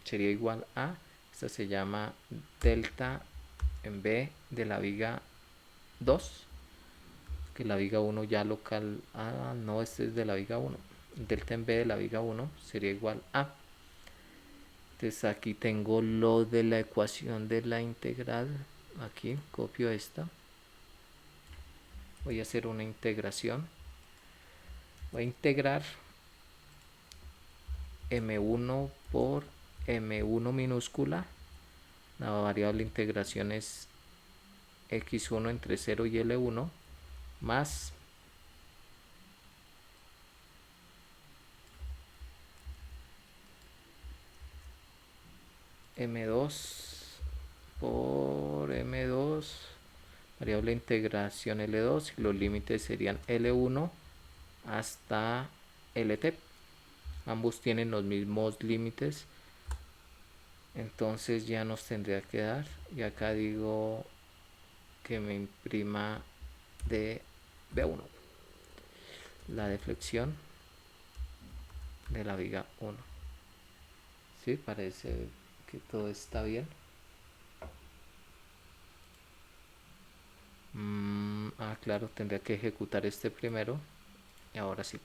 sería igual a, esta se llama delta en B de la viga 2, que la viga 1 ya local, no, este es de la viga 1, delta en B de la viga 1 sería igual a, entonces aquí tengo lo de la ecuación de la integral, aquí copio esta, voy a hacer una integración, voy a integrar M1 por M1 minúscula, la variable integración es X1 entre 0 y L1 más M2 por M2, variable integración L2, y los límites serían L1 hasta LT. Ambos tienen los mismos límites, entonces ya nos tendría que dar, y acá digo que me imprima de B1 la deflexión de la viga 1. Sí, parece que todo está bien. Claro, tendría que ejecutar este primero. Y ahora sí.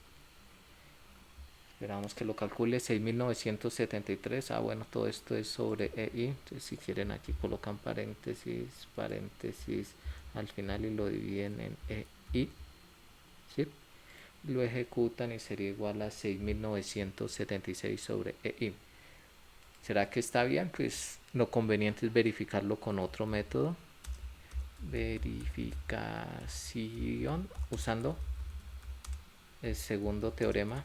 Esperamos que lo calcule. 6973. Bueno, todo esto es sobre EI. Entonces, si quieren, aquí colocan paréntesis, paréntesis al final y lo dividen en EI. ¿Sí? Lo ejecutan y sería igual a 6976 sobre EI. ¿Será que está bien? Pues lo conveniente es verificarlo con otro método. Verificación usando el segundo teorema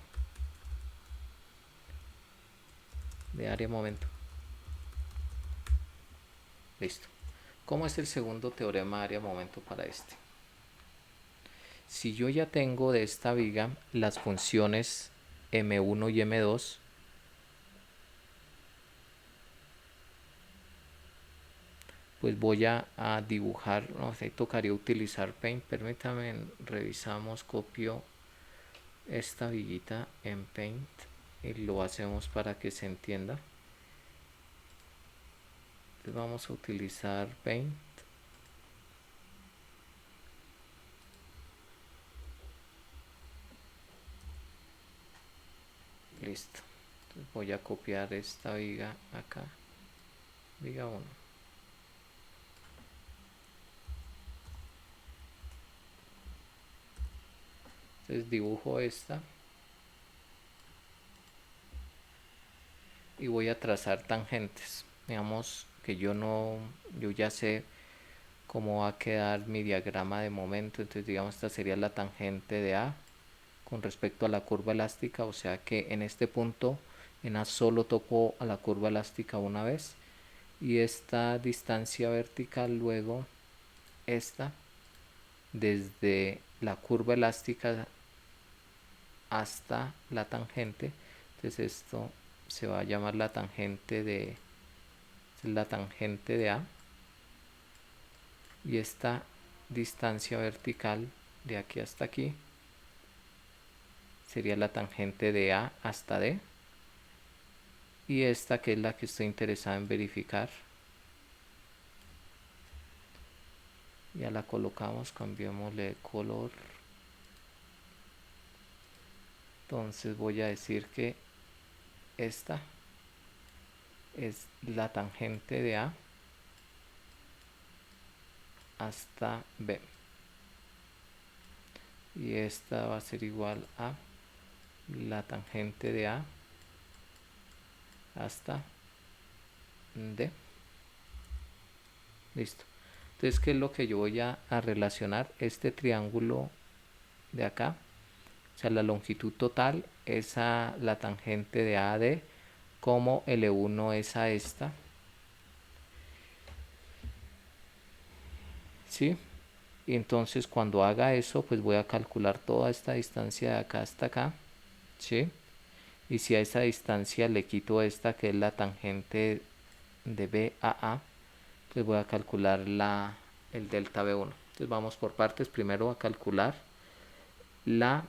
de área momento. Listo. ¿Cómo es el segundo teorema de área momento para este? Si yo ya tengo de esta viga las funciones M1 y M2, pues voy a dibujar, no sé, tocaría utilizar Paint. Permítame, revisamos, copio esta viguita en Paint y lo hacemos para que se entienda. Entonces vamos a utilizar Paint. Listo. Entonces voy a copiar esta viga acá, viga 1. Entonces dibujo esta y voy a trazar tangentes. Digamos que yo ya sé cómo va a quedar mi diagrama de momento. Entonces digamos esta sería la tangente de A con respecto a la curva elástica, o sea que en este punto en A solo toco a la curva elástica una vez, y esta distancia vertical luego esta desde la curva elástica hasta la tangente. Entonces esto se va a llamar la tangente de A, y esta distancia vertical de aquí hasta aquí sería la tangente de A hasta D, y esta que es la que estoy interesado en verificar ya la colocamos, cambiémosle de color. Entonces voy a decir que esta es la tangente de A hasta B, y esta va a ser igual a la tangente de A hasta D. Listo. Entonces, ¿qué es lo que yo voy a relacionar? Este triángulo de acá, o sea, la longitud total es a la tangente de AD, como L1 es a esta, ¿sí? Y entonces cuando haga eso, pues voy a calcular toda esta distancia de acá hasta acá, ¿sí? Y si a esa distancia le quito esta que es la tangente de B a A, pues voy a calcular el delta B1. Entonces vamos por partes. Primero a calcular la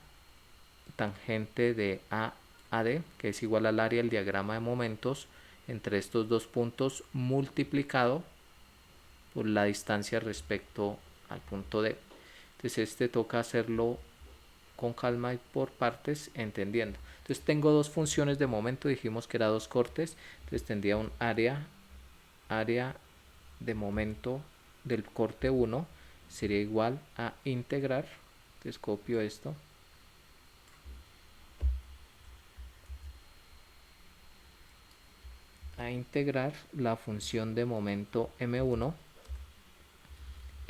tangente de A a D, que es igual al área del diagrama de momentos entre estos dos puntos multiplicado por la distancia respecto al punto D. Entonces este toca hacerlo con calma y por partes, entendiendo. Entonces tengo dos funciones de momento, dijimos que era dos cortes, entonces tendría un área de momento del corte 1 sería igual a integrar, entonces copio esto, a integrar la función de momento M1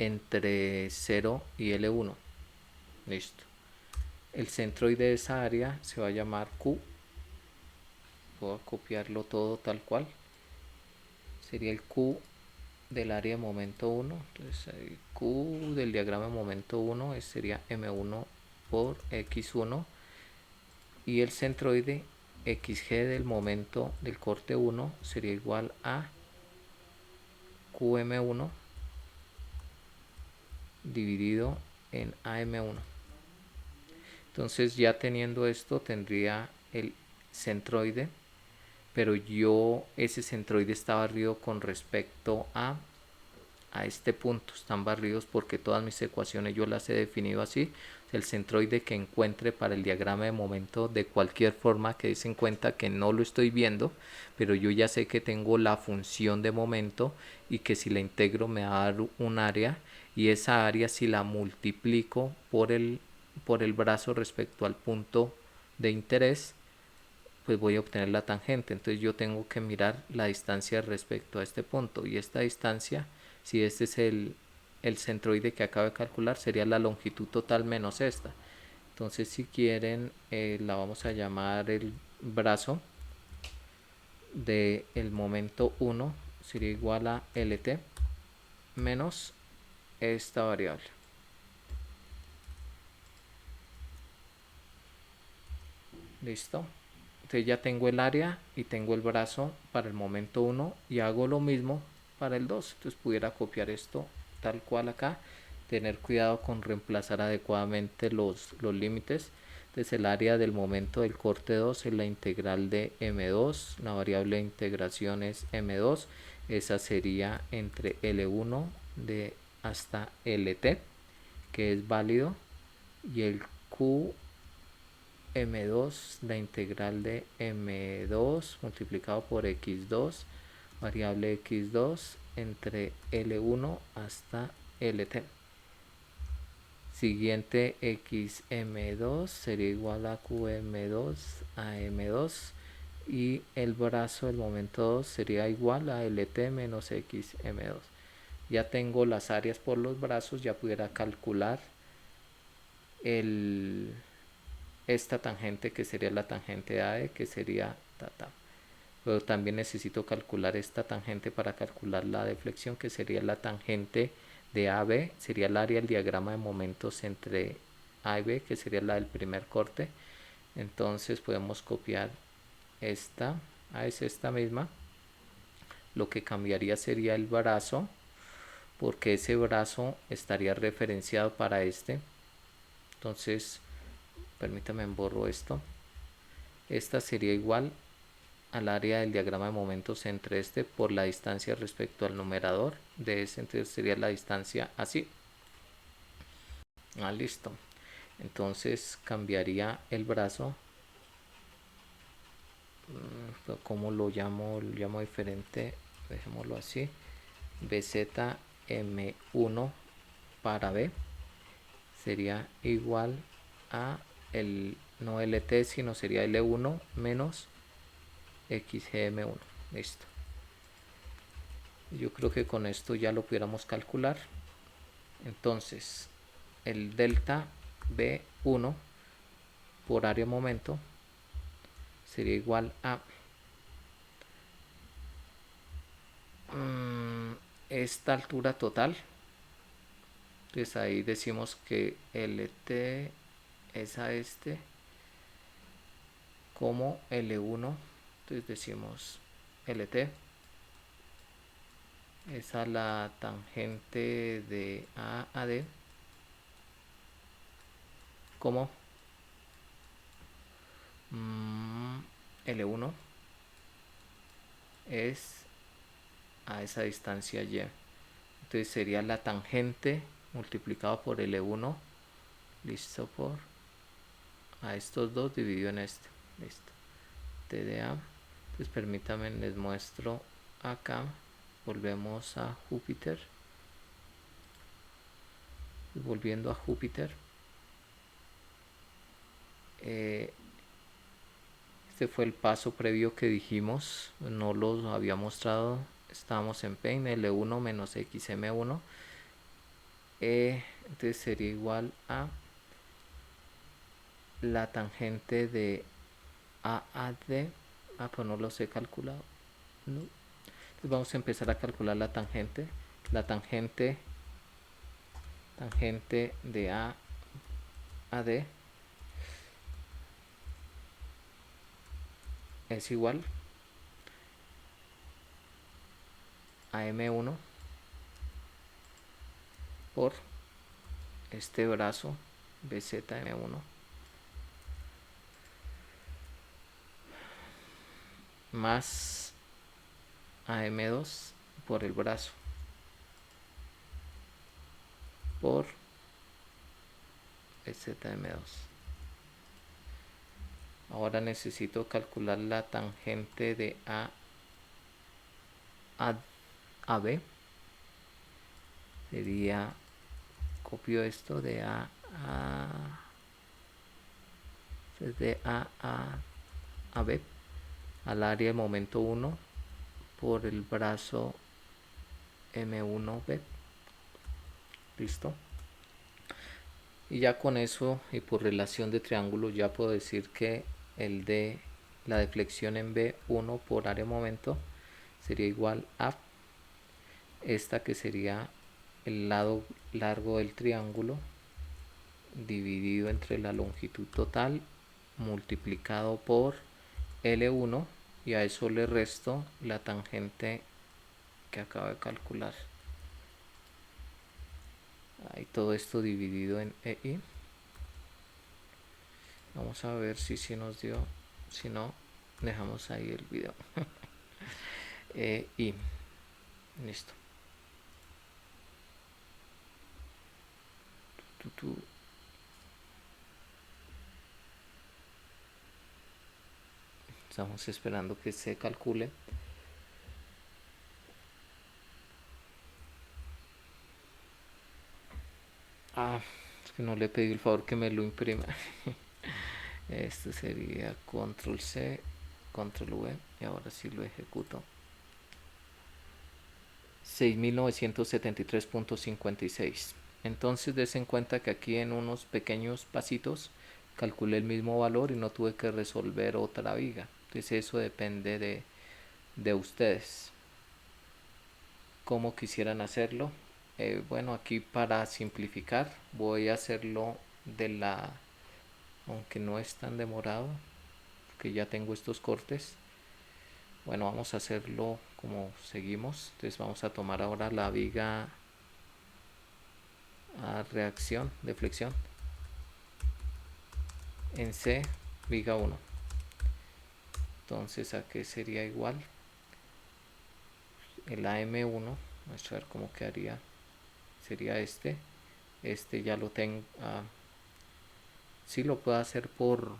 entre 0 y L1. Listo. El centroide de esa área se va a llamar Q. Voy a copiarlo todo tal cual. Sería el Q del área de momento 1. Entonces el Q del diagrama de momento 1 sería M1 por X1. Y el centroide XG del momento del corte 1 sería igual a QM1 dividido en AM1. Entonces ya teniendo esto tendría el centroide, pero ese centroide está barrido con respecto a este punto, están barridos porque todas mis ecuaciones yo las he definido así. El centroide que encuentre para el diagrama de momento de cualquier forma, que des en cuenta que no lo estoy viendo, pero yo ya sé que tengo la función de momento y que si la integro me va a dar un área, y esa área si la multiplico por el brazo respecto al punto de interés, pues voy a obtener la tangente. Entonces yo tengo que mirar la distancia respecto a este punto, y esta distancia, si este es el centroide que acabo de calcular, sería la longitud total menos esta. Entonces si quieren la vamos a llamar el brazo del momento 1, sería igual a LT menos esta variable. Listo. Entonces ya tengo el área y tengo el brazo para el momento 1, y hago lo mismo para el 2. Entonces pudiera copiar esto tal cual acá, tener cuidado con reemplazar adecuadamente los límites. Entonces el área del momento del corte 2 es la integral de M2, la variable de integración es M2, esa sería entre L1 de hasta LT, que es válido, y el Q M2, la integral de M2 multiplicado por X2, variable X2 entre L1 hasta LT. Siguiente, XM2 sería igual a QM2 a M2, y el brazo del momento 2 sería igual a LT menos XM2. Ya tengo las áreas por los brazos, ya pudiera calcular esta tangente que sería la tangente de AE, que sería ta. Pero también necesito calcular esta tangente para calcular la deflexión, que sería la tangente de AB, sería el área del diagrama de momentos entre A y B, que sería la del primer corte. Entonces podemos copiar esta, es esta misma. Lo que cambiaría sería el brazo, porque ese brazo estaría referenciado para este. Entonces, permítame borro esto. Esta sería igual al área del diagrama de momentos entre este por la distancia respecto al numerador de ese, entonces sería la distancia así. Listo. Entonces cambiaría el brazo. ¿Cómo lo llamo? Lo llamo diferente. Dejémoslo así. BZM1 para B sería igual a el no LT, sino sería L1 menos XGM1. Listo. Yo creo que con esto ya lo pudiéramos calcular. Entonces el delta B1 por área momento sería igual a esta altura total. Entonces ahí decimos que LT es a este como L1. Entonces decimos LT es a la tangente de A a D como L1 es a esa distancia Y. Entonces sería la tangente multiplicado por L1, listo, por a estos dos dividido en este, listo, TDA. Pues permítanme, les muestro acá. Volvemos a Júpiter. Volviendo a Júpiter, este fue el paso previo que dijimos, no lo había mostrado. Estábamos en Paint, L1 menos XM1. Entonces sería igual a la tangente de AAD. Pues no los he calculado, no. Entonces vamos a empezar a calcular la tangente. La tangente de A a D es igual a M1 por este brazo BZM1 más AM2 por el brazo por ZM2. Ahora necesito calcular la tangente de a B. Sería, copio esto de desde a B al área de momento 1 por el brazo M1B. Listo. Y ya con eso y por relación de triángulo ya puedo decir que el de la deflexión en B1 por área de momento sería igual a esta, que sería el lado largo del triángulo dividido entre la longitud total multiplicado por L1, y a eso le resto la tangente que acabo de calcular. Ahí todo esto dividido en EI. Vamos a ver si nos dio. Si no, dejamos ahí el video. Y listo. Estamos esperando que se calcule. Es que no le pedí el favor que me lo imprima. Esto sería control C, control V, y ahora sí lo ejecuto. 6.973.56. Entonces des en cuenta que aquí en unos pequeños pasitos calculé el mismo valor y no tuve que resolver otra viga. Entonces eso depende de ustedes, cómo quisieran hacerlo. Bueno, aquí para simplificar voy a hacerlo de la, aunque no es tan demorado, que ya tengo estos cortes. Bueno, vamos a hacerlo como seguimos. Entonces vamos a tomar ahora la viga a reacción de flexión en C, viga 1. Entonces a qué sería igual el AM1. Vamos a ver cómo quedaría. Sería este ya lo tengo. Sí lo puedo hacer por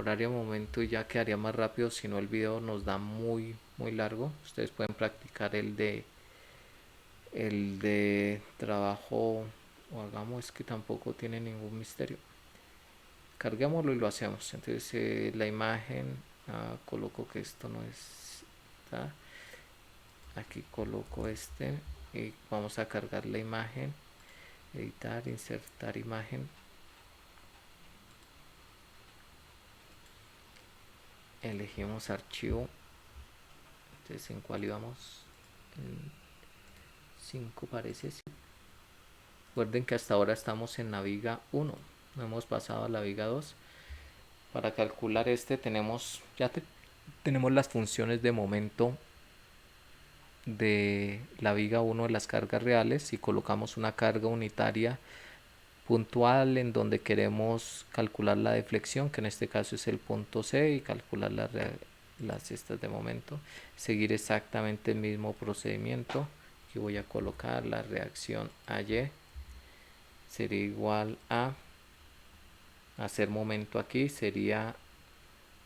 área momento y ya quedaría más rápido, si no el video nos da muy largo. Ustedes pueden practicar el de trabajo, o hagamos, es que tampoco tiene ningún misterio. Carguémoslo y lo hacemos. Entonces la imagen, coloco que esto no está, aquí coloco este y vamos a cargar la imagen, editar, insertar imagen, elegimos archivo. Entonces en cuál íbamos, en 5 parece. Recuerden que hasta ahora estamos en la viga 1, no hemos pasado a la viga 2. Para calcular tenemos tenemos las funciones de momento de la viga 1 de las cargas reales y colocamos una carga unitaria puntual en donde queremos calcular la deflexión, que en este caso es el punto C, y calcular las estas de momento, seguir exactamente el mismo procedimiento. Aquí voy a colocar la reacción AY sería igual a hacer momento, aquí sería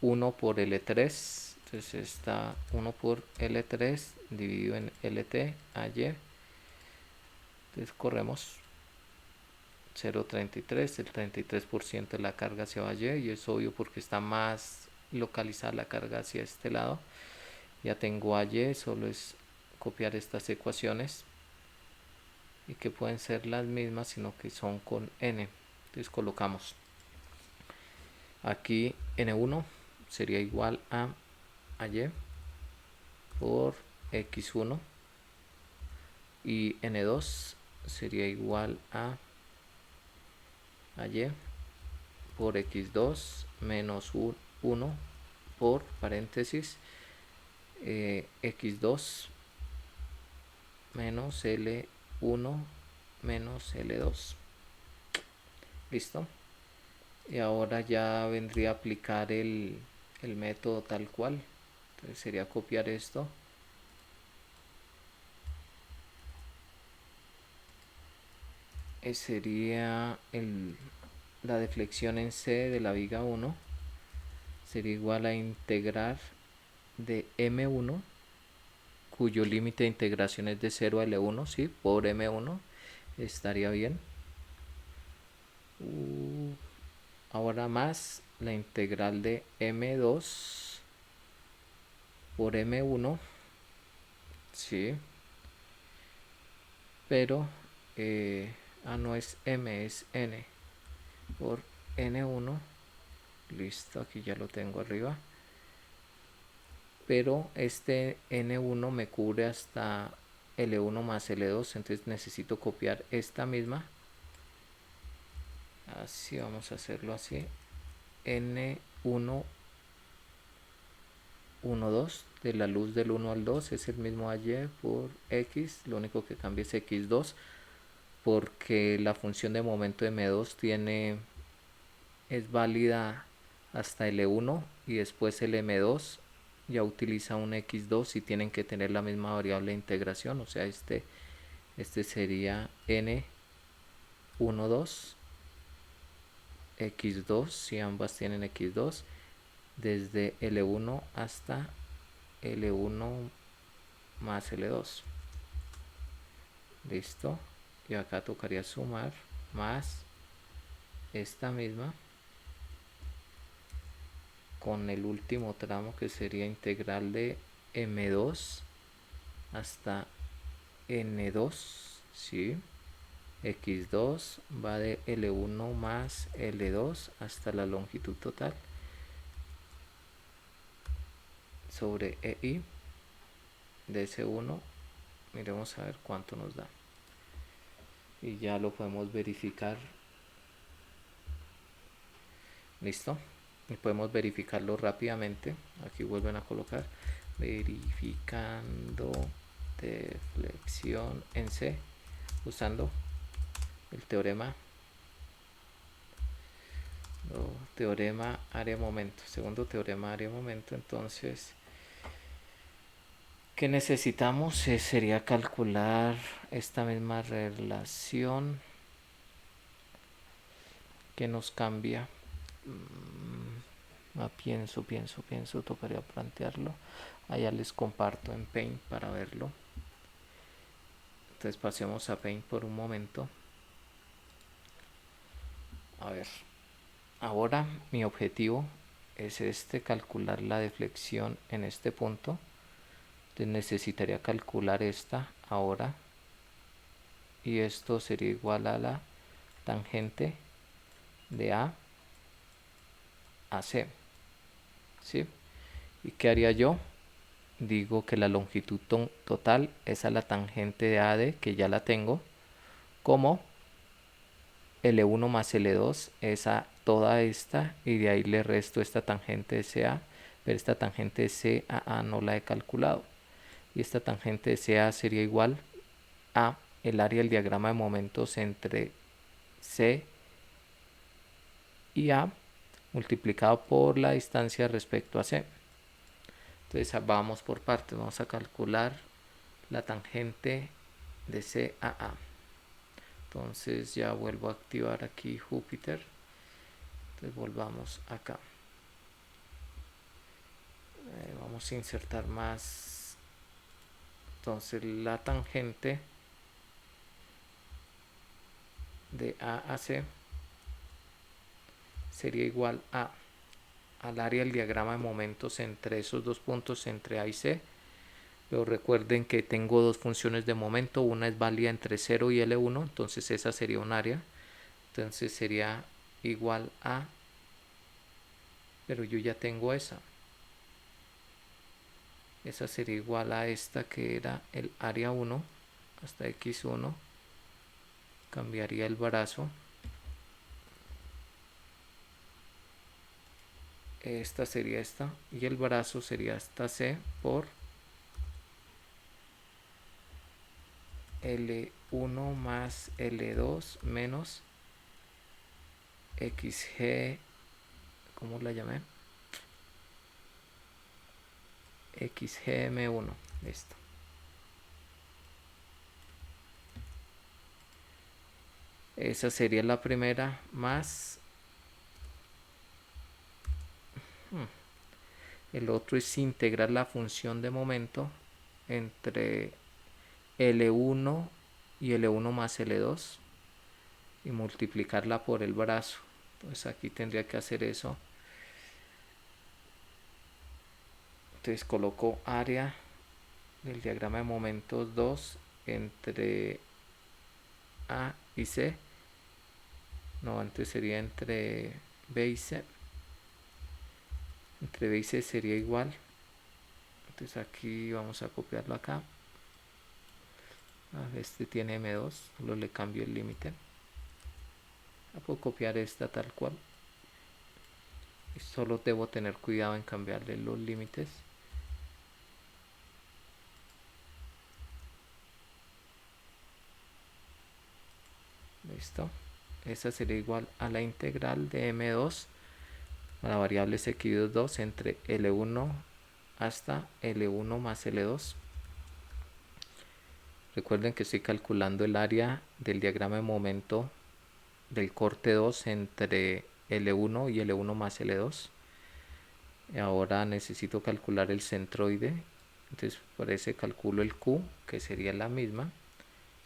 1 por L3. Entonces está 1 por L3 dividido en LT AY. Entonces corremos 0.33, el 33% de la carga hacia Y, y es obvio porque está más localizada la carga hacia este lado. Ya tengo Y, solo es copiar estas ecuaciones y que pueden ser las mismas, sino que son con N. Entonces colocamos aquí N1 sería igual a Y por X1 y N2 sería igual a Y por X2 menos 1 por paréntesis X2 menos L1 menos L2. Listo. Y ahora ya vendría a aplicar el método tal cual. Entonces sería copiar esto, sería la deflexión en C de la viga 1 sería igual a integrar de M1, cuyo límite de integración es de 0 a L1, ¿sí? Por M1 estaría bien. Ahora más la integral de M2 por M1, ¿sí? Pero no es M, es N por N1. Listo, aquí ya lo tengo arriba. Pero este N1 me cubre hasta L1 más L2, entonces necesito copiar esta misma. Así vamos a hacerlo así. N1, 1, 2, de la luz del 1 al 2 es el mismo Y por X, lo único que cambia es X2, porque la función de momento de M2 es válida hasta L1 y después el M2 ya utiliza un X2 y tienen que tener la misma variable de integración, o sea este sería N1, 2 X2, si ambas tienen X2, desde L1 hasta L1 más L2. Listo. Y acá tocaría sumar más esta misma con el último tramo, que sería integral de M2 hasta N2, ¿sí? X2 va de L1 más L2 hasta la longitud total sobre EI de S1. Miremos a ver cuánto nos da. Y ya lo podemos verificar. Listo. Y podemos verificarlo rápidamente. Aquí vuelven a colocar verificando deflexión en C usando el teorema área momento, segundo teorema área momento. Entonces, ¿qué necesitamos? Sería calcular esta misma relación que nos cambia. Pienso, tocaría plantearlo. Allá les comparto en Paint para verlo. Entonces pasemos a Paint por un momento. A ver, ahora mi objetivo es calcular la deflexión en este punto. Entonces necesitaría calcular esta ahora. Y esto sería igual a la tangente de A a C. ¿Sí? ¿Y qué haría yo? Digo que la longitud total es a la tangente de AD, que ya la tengo, como L1 más L2 es a toda esta, y de ahí le resto esta tangente de CA, pero esta tangente de CAA no la he calculado. Y esta tangente de CA sería igual a el área del diagrama de momentos entre C y A multiplicado por la distancia respecto a C. Entonces vamos por partes, vamos a calcular la tangente de CAA. Entonces ya vuelvo a activar aquí Júpiter. Entonces volvamos acá. Vamos a insertar más. Entonces la tangente de A a C sería igual al área del diagrama de momentos entre esos dos puntos, entre A y C. Pero recuerden que tengo dos funciones de momento, una es válida entre 0 y L1, entonces esa sería un área. Entonces sería igual a, pero yo ya tengo esa sería igual a esta que era el área 1 hasta X1. Cambiaría el brazo, esta sería esta, y el brazo sería esta C por L1 más L2 menos XG, ¿cómo la llamé? XGM1. Listo. Esa sería la primera, más el otro es integrar la función de momento entre L1 y L1 más L2 y multiplicarla por el brazo. Entonces aquí tendría que hacer eso. Entonces coloco área del diagrama de momentos 2 entre A y C. No, antes sería entre B y C. Entre B y C sería igual. Entonces aquí vamos a copiarlo acá. Este tiene M2, solo le cambio el límite. Puedo copiar esta tal cual. Y solo debo tener cuidado en cambiarle los límites. Listo. Esa sería igual a la integral de M2 a la variable x2 entre L1 hasta L1 más L2. Recuerden que estoy calculando el área del diagrama de momento del corte 2 entre L1 y L1 más L2. Y ahora necesito calcular el centroide. Entonces por ese calculo el Q, que sería la misma.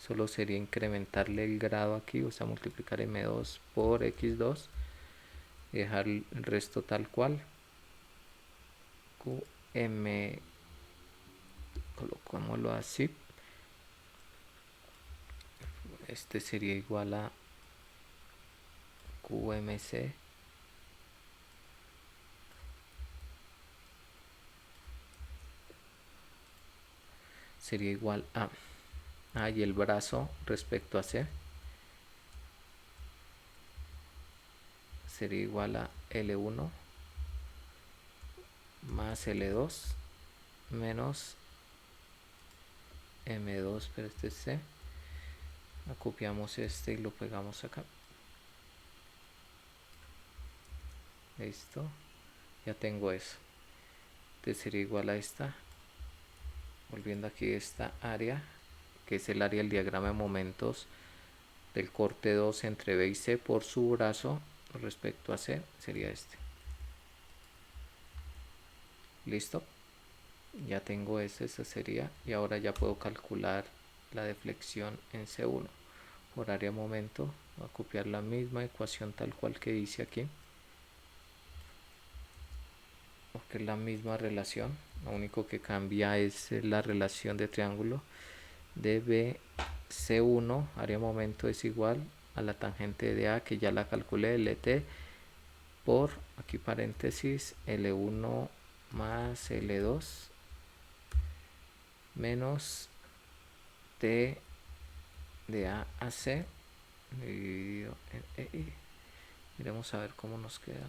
Solo sería incrementarle el grado aquí, o sea, multiplicar M2 por X2 y dejar el resto tal cual. QM, colocámoslo así. este sería igual a QMC sería igual a y el brazo respecto a C sería igual a L1 más L2 menos M2, pero este es C. Copiamos este y lo pegamos acá. Listo, ya tengo eso. Entonces sería igual a esta, volviendo aquí a esta área, que es el área del diagrama de momentos del corte 2 entre B y C por su brazo respecto a C, sería este. Listo, ya tengo esa sería, y ahora ya puedo calcular la deflexión en C1 por área momento. Voy a copiar la misma ecuación tal cual que dice aquí, porque es la misma relación, lo único que cambia es la relación de triángulo de BC1, área momento es igual a la tangente de A, que ya la calculé, LT, por, aquí paréntesis, L1 más L2 menos T de A a C dividido en EI. Miremos a ver cómo nos queda.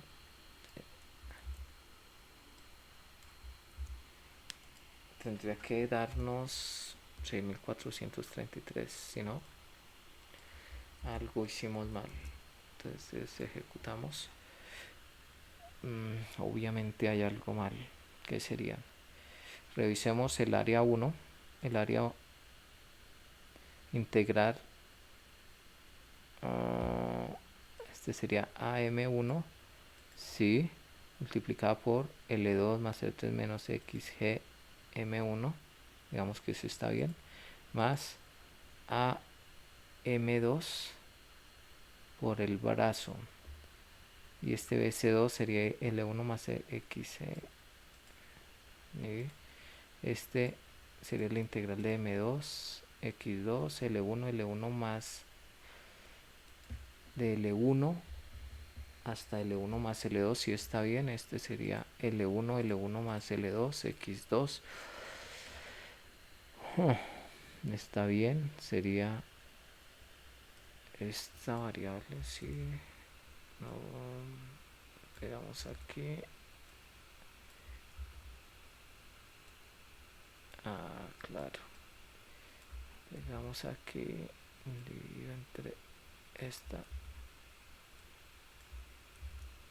Tendría que darnos 6433, si no, algo hicimos mal. Entonces ejecutamos. Obviamente hay algo mal. ¿Qué sería? Revisemos el área 1, el área integrar. Este sería AM1, sí, multiplicada por L2 más L3 menos XGM1, digamos que eso está bien, más AM2 por el brazo, y este BC2 sería L1 más XG, este sería la integral de M2 X2 L1 L1 más de L1 hasta L1 más L2, si está bien. Este sería L1 L1 más L2 X2, está bien, sería esta variable, si no pegamos aquí, claro, pegamos aquí, dividido entre esta.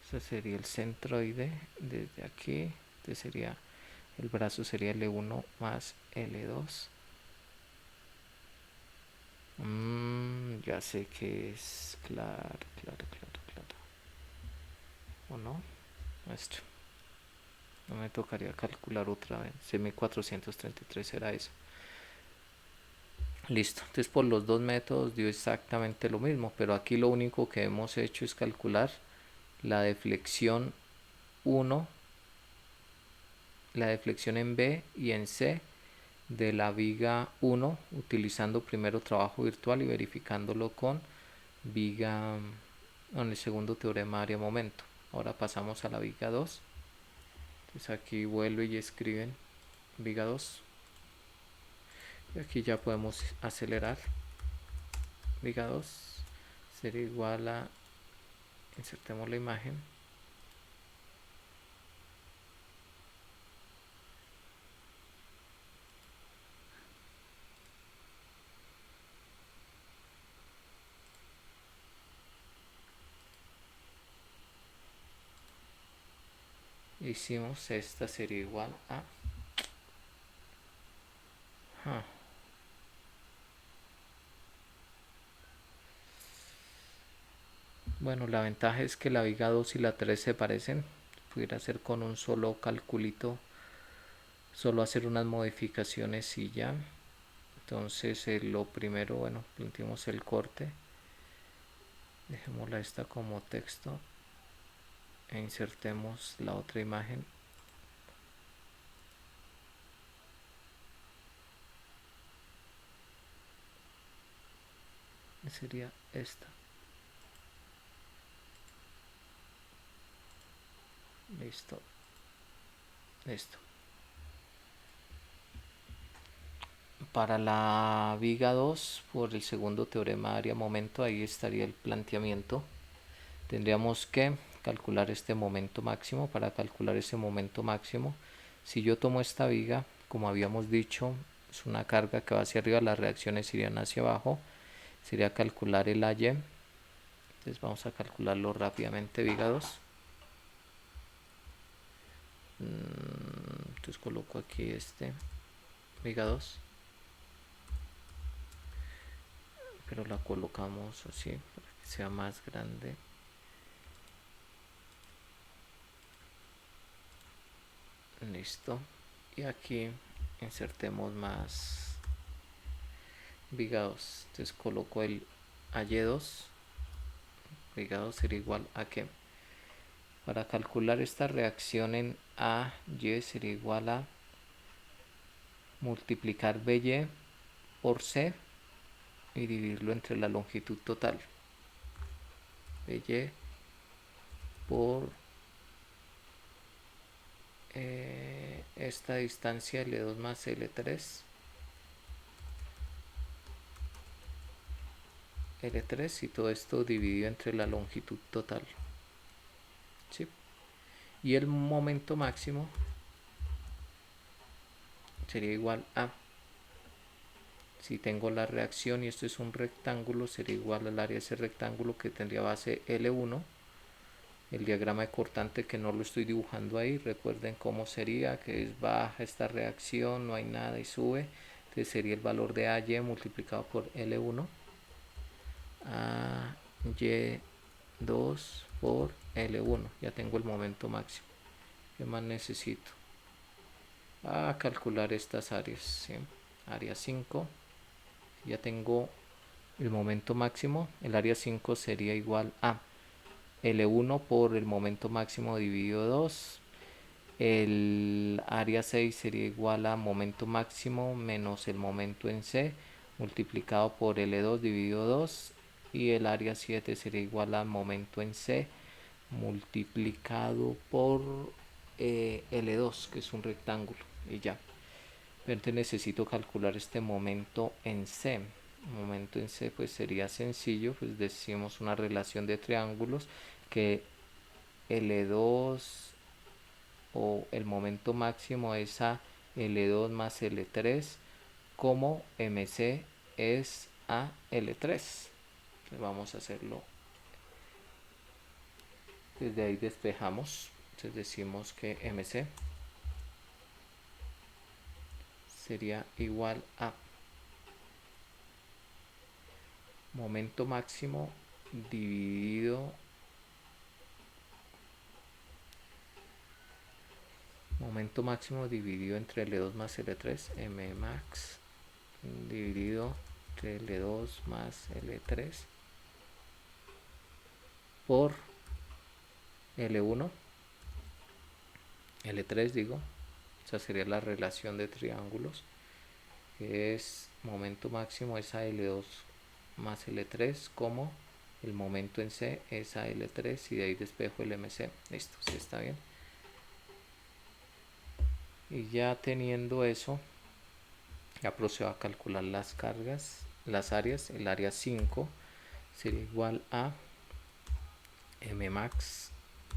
Este sería el centroide desde aquí. Este sería el brazo, sería L1 más L2. Ya sé que es, claro. ¿O no? Esto. No me tocaría calcular otra vez. 6433 era eso. Listo. Entonces por los dos métodos dio exactamente lo mismo, pero aquí lo único que hemos hecho es calcular la deflexión 1, la deflexión en B y en C de la viga 1, utilizando primero trabajo virtual y verificándolo con viga, en el segundo teorema área momento. Ahora pasamos a la viga 2. Entonces aquí vuelve y escriben viga 2. Y aquí ya podemos acelerar. Viga 2 sería igual a, insertemos la imagen, hicimos, esta sería igual a bueno, la ventaja es que la viga 2 y la 3 se parecen. Pudiera hacer con un solo calculito, solo hacer unas modificaciones y ya. Entonces lo primero, bueno, planteamos el corte, dejémosla esta como texto e insertemos la otra imagen. sería esta. Listo. Listo. Para la viga 2, por el segundo teorema área-momento, ahí estaría el planteamiento. Tendríamos que calcular este momento máximo. Para calcular ese momento máximo, si yo tomo esta viga, como habíamos dicho, es una carga que va hacia arriba, las reacciones irían hacia abajo. Sería calcular el AY. Entonces vamos a calcularlo rápidamente. Viga 2. Entonces coloco aquí viga 2, pero la colocamos así para que sea más grande. Listo. Y aquí insertemos más viga 2. Entonces coloco el AY2. Viga 2 sería igual a que, para calcular esta reacción en AY, sería igual a multiplicar BY por C y dividirlo entre la longitud total. BY por esta distancia L2 más L3. L3 y todo esto dividido entre la longitud total. ¿Sí? Y el momento máximo sería igual a, si tengo la reacción y esto es un rectángulo, sería igual al área de ese rectángulo que tendría base L1. El diagrama de cortante, que no lo estoy dibujando ahí, recuerden cómo sería, que es baja esta reacción, no hay nada y sube. Entonces sería el valor de AY multiplicado por L1, AY2 por L1. Ya tengo el momento máximo. ¿Qué más necesito? Calcular estas áreas, ¿sí? Área 5. Ya tengo el momento máximo. El área 5 sería igual a L1 por el momento máximo dividido 2. El área 6 sería igual a momento máximo menos el momento en C multiplicado por L2 dividido 2. Y el área 7 sería igual a momento en C multiplicado por L2, que es un rectángulo. Y ya. Pero necesito calcular este momento en C. Momento en C pues sería sencillo, pues decimos una relación de triángulos, que L2 o el momento máximo es a L2 más L3, como MC es a L3. Entonces vamos a hacerlo. Desde ahí despejamos. Entonces decimos que MC sería igual a momento máximo dividido entre L2 más L3, M max dividido entre L2 más L3 por L1, L3 digo. Esa sería la relación de triángulos, que es momento máximo es a L2 más L3, como el momento en C es a L3, y de ahí despejo el MC. Listo, sí está bien. Y ya teniendo eso, ya procedo a calcular las cargas, las áreas. El área 5 sería igual a M max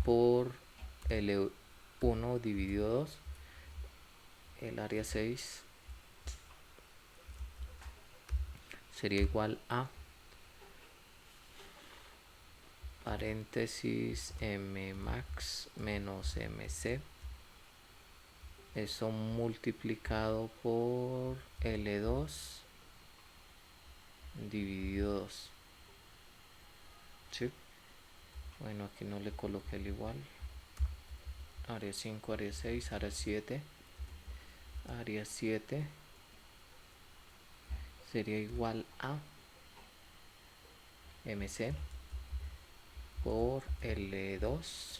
por L1 dividido 2. El área 6 sería igual a paréntesis M max menos MC, eso multiplicado por L2 dividido 2. ¿Sí? Bueno, aquí no le coloqué el igual. Área 5, área 6, área 7. Área 7 sería igual a MC por L2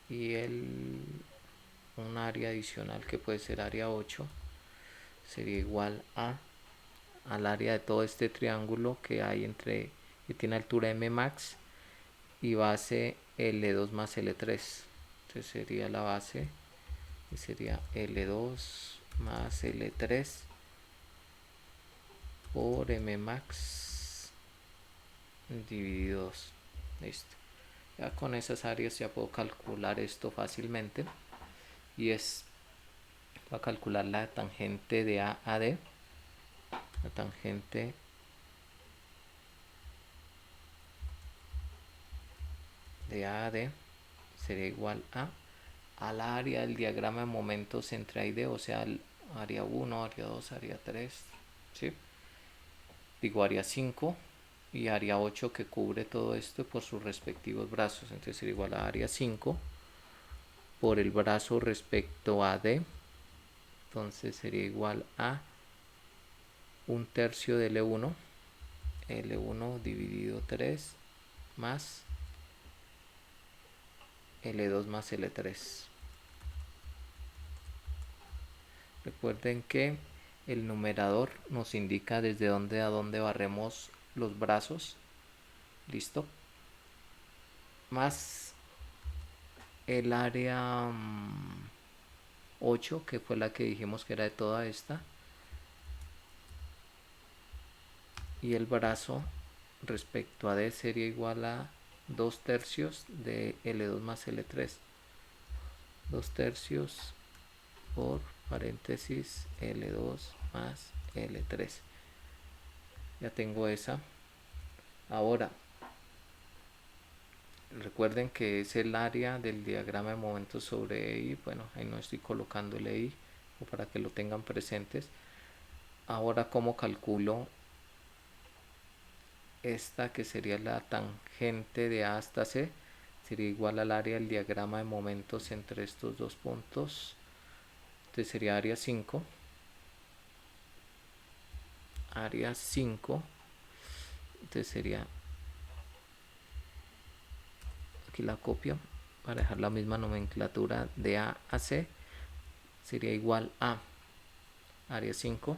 y un área adicional que puede ser área 8 sería igual a al área de todo este triángulo que hay entre, que tiene altura m max y base L2 más L3. Entonces sería la base, y sería L2 más L3 por m max dividido 2. Listo. Ya con esas áreas ya puedo calcular esto fácilmente, y es va a calcular la tangente de A a D. La tangente de A a D sería igual a al área del diagrama de momentos entre A y D, o sea, el área 1, área 2, área 3, ¿sí? Digo área 5 y área 8 que cubre todo esto por sus respectivos brazos. Entonces sería igual a área 5 por el brazo respecto a D. Entonces sería igual a un tercio de L1, L1 dividido 3 más L2 más L3. Recuerden que el numerador nos indica desde dónde a dónde barremos los brazos. Listo. Más el área 8, que fue la que dijimos que era de toda esta. Y el brazo respecto a D sería igual a 2 tercios de L2 más L3. 2 tercios por paréntesis L2 más L3. Ya tengo esa. Ahora, recuerden que es el área del diagrama de momentos sobre EI. Bueno, ahí no estoy colocando el EI o para que lo tengan presentes. Ahora, ¿cómo calculo esta que sería la tangente de A hasta C? Sería igual al área del diagrama de momentos entre estos dos puntos. Entonces sería área 5. Área 5. Entonces sería, aquí la copio para dejar la misma nomenclatura de A a C. Sería igual a área 5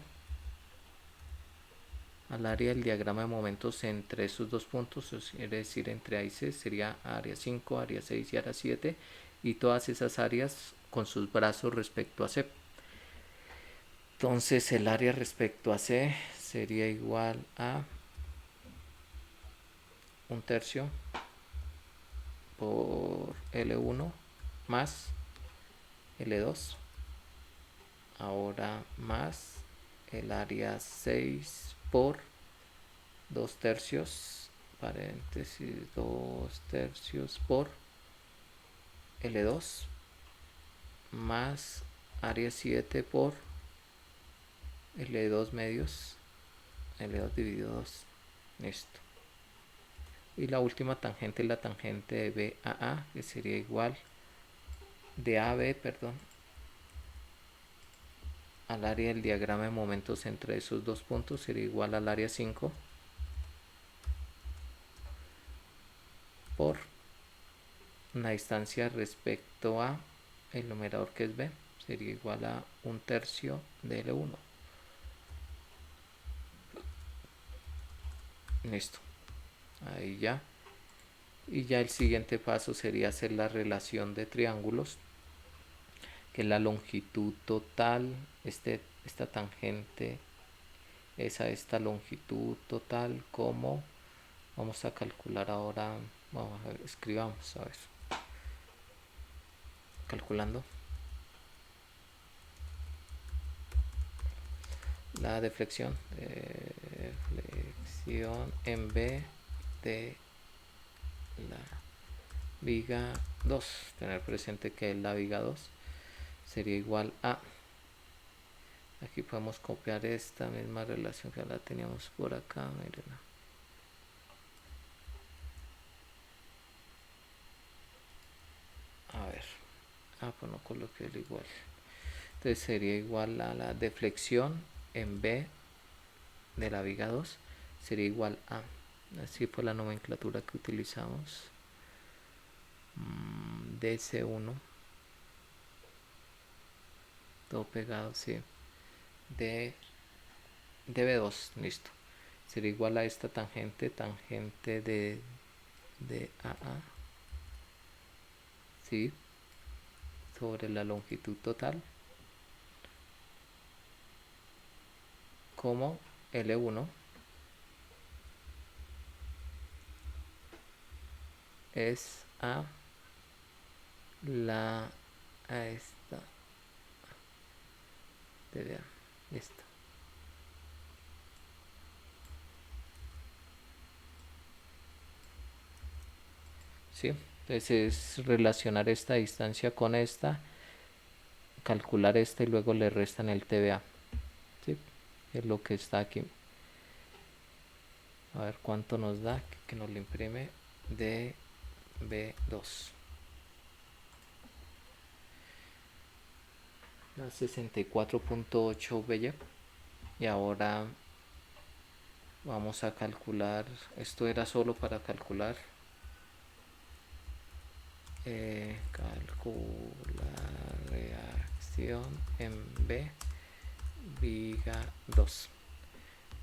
al área del diagrama de momentos entre esos dos puntos, es decir, entre A y C, sería área 5, área 6 y área 7, y todas esas áreas con sus brazos respecto a C. Entonces el área respecto a C sería igual a un tercio por L1 más L2, ahora más el área 6 por 2 tercios, paréntesis 2 tercios por L2 más área 7 por L2 medios, L2 dividido 2. Listo. Y la última tangente es la tangente de B a A, que sería igual de A a B, perdón, al área del diagrama de momentos entre esos dos puntos, sería igual al área 5 por una distancia respecto a el numerador, que es B, sería igual a un tercio de L1. Listo. Ahí ya. Y ya el siguiente paso sería hacer la relación de triángulos, que es la longitud total, esta tangente es a esta longitud total, como vamos a calcular ahora. Vamos a ver, escribamos, a ver, calculando la deflexión en B de la viga 2. Tener presente que es la viga 2 sería igual a, aquí podemos copiar esta misma relación que la teníamos por acá, miren. A ver, pues no coloqué el igual. Entonces sería igual a la deflexión en B de la viga 2 sería igual a, así fue la nomenclatura que utilizamos, DC1, todo pegado, sí, de de B2, listo. Sería igual a esta tangente, tangente de AA, ¿sí? Sobre la longitud total, como L1 es a esta de listo. ¿Sí? Entonces es relacionar esta distancia con esta, calcular esta y luego le restan el TVA. ¿Sí? Es lo que está aquí. A ver cuánto nos da, que nos lo imprime de B2. La 64.8 bella. Y ahora vamos a calcular, esto era solo para calcular, calcular reacción en B, viga 2.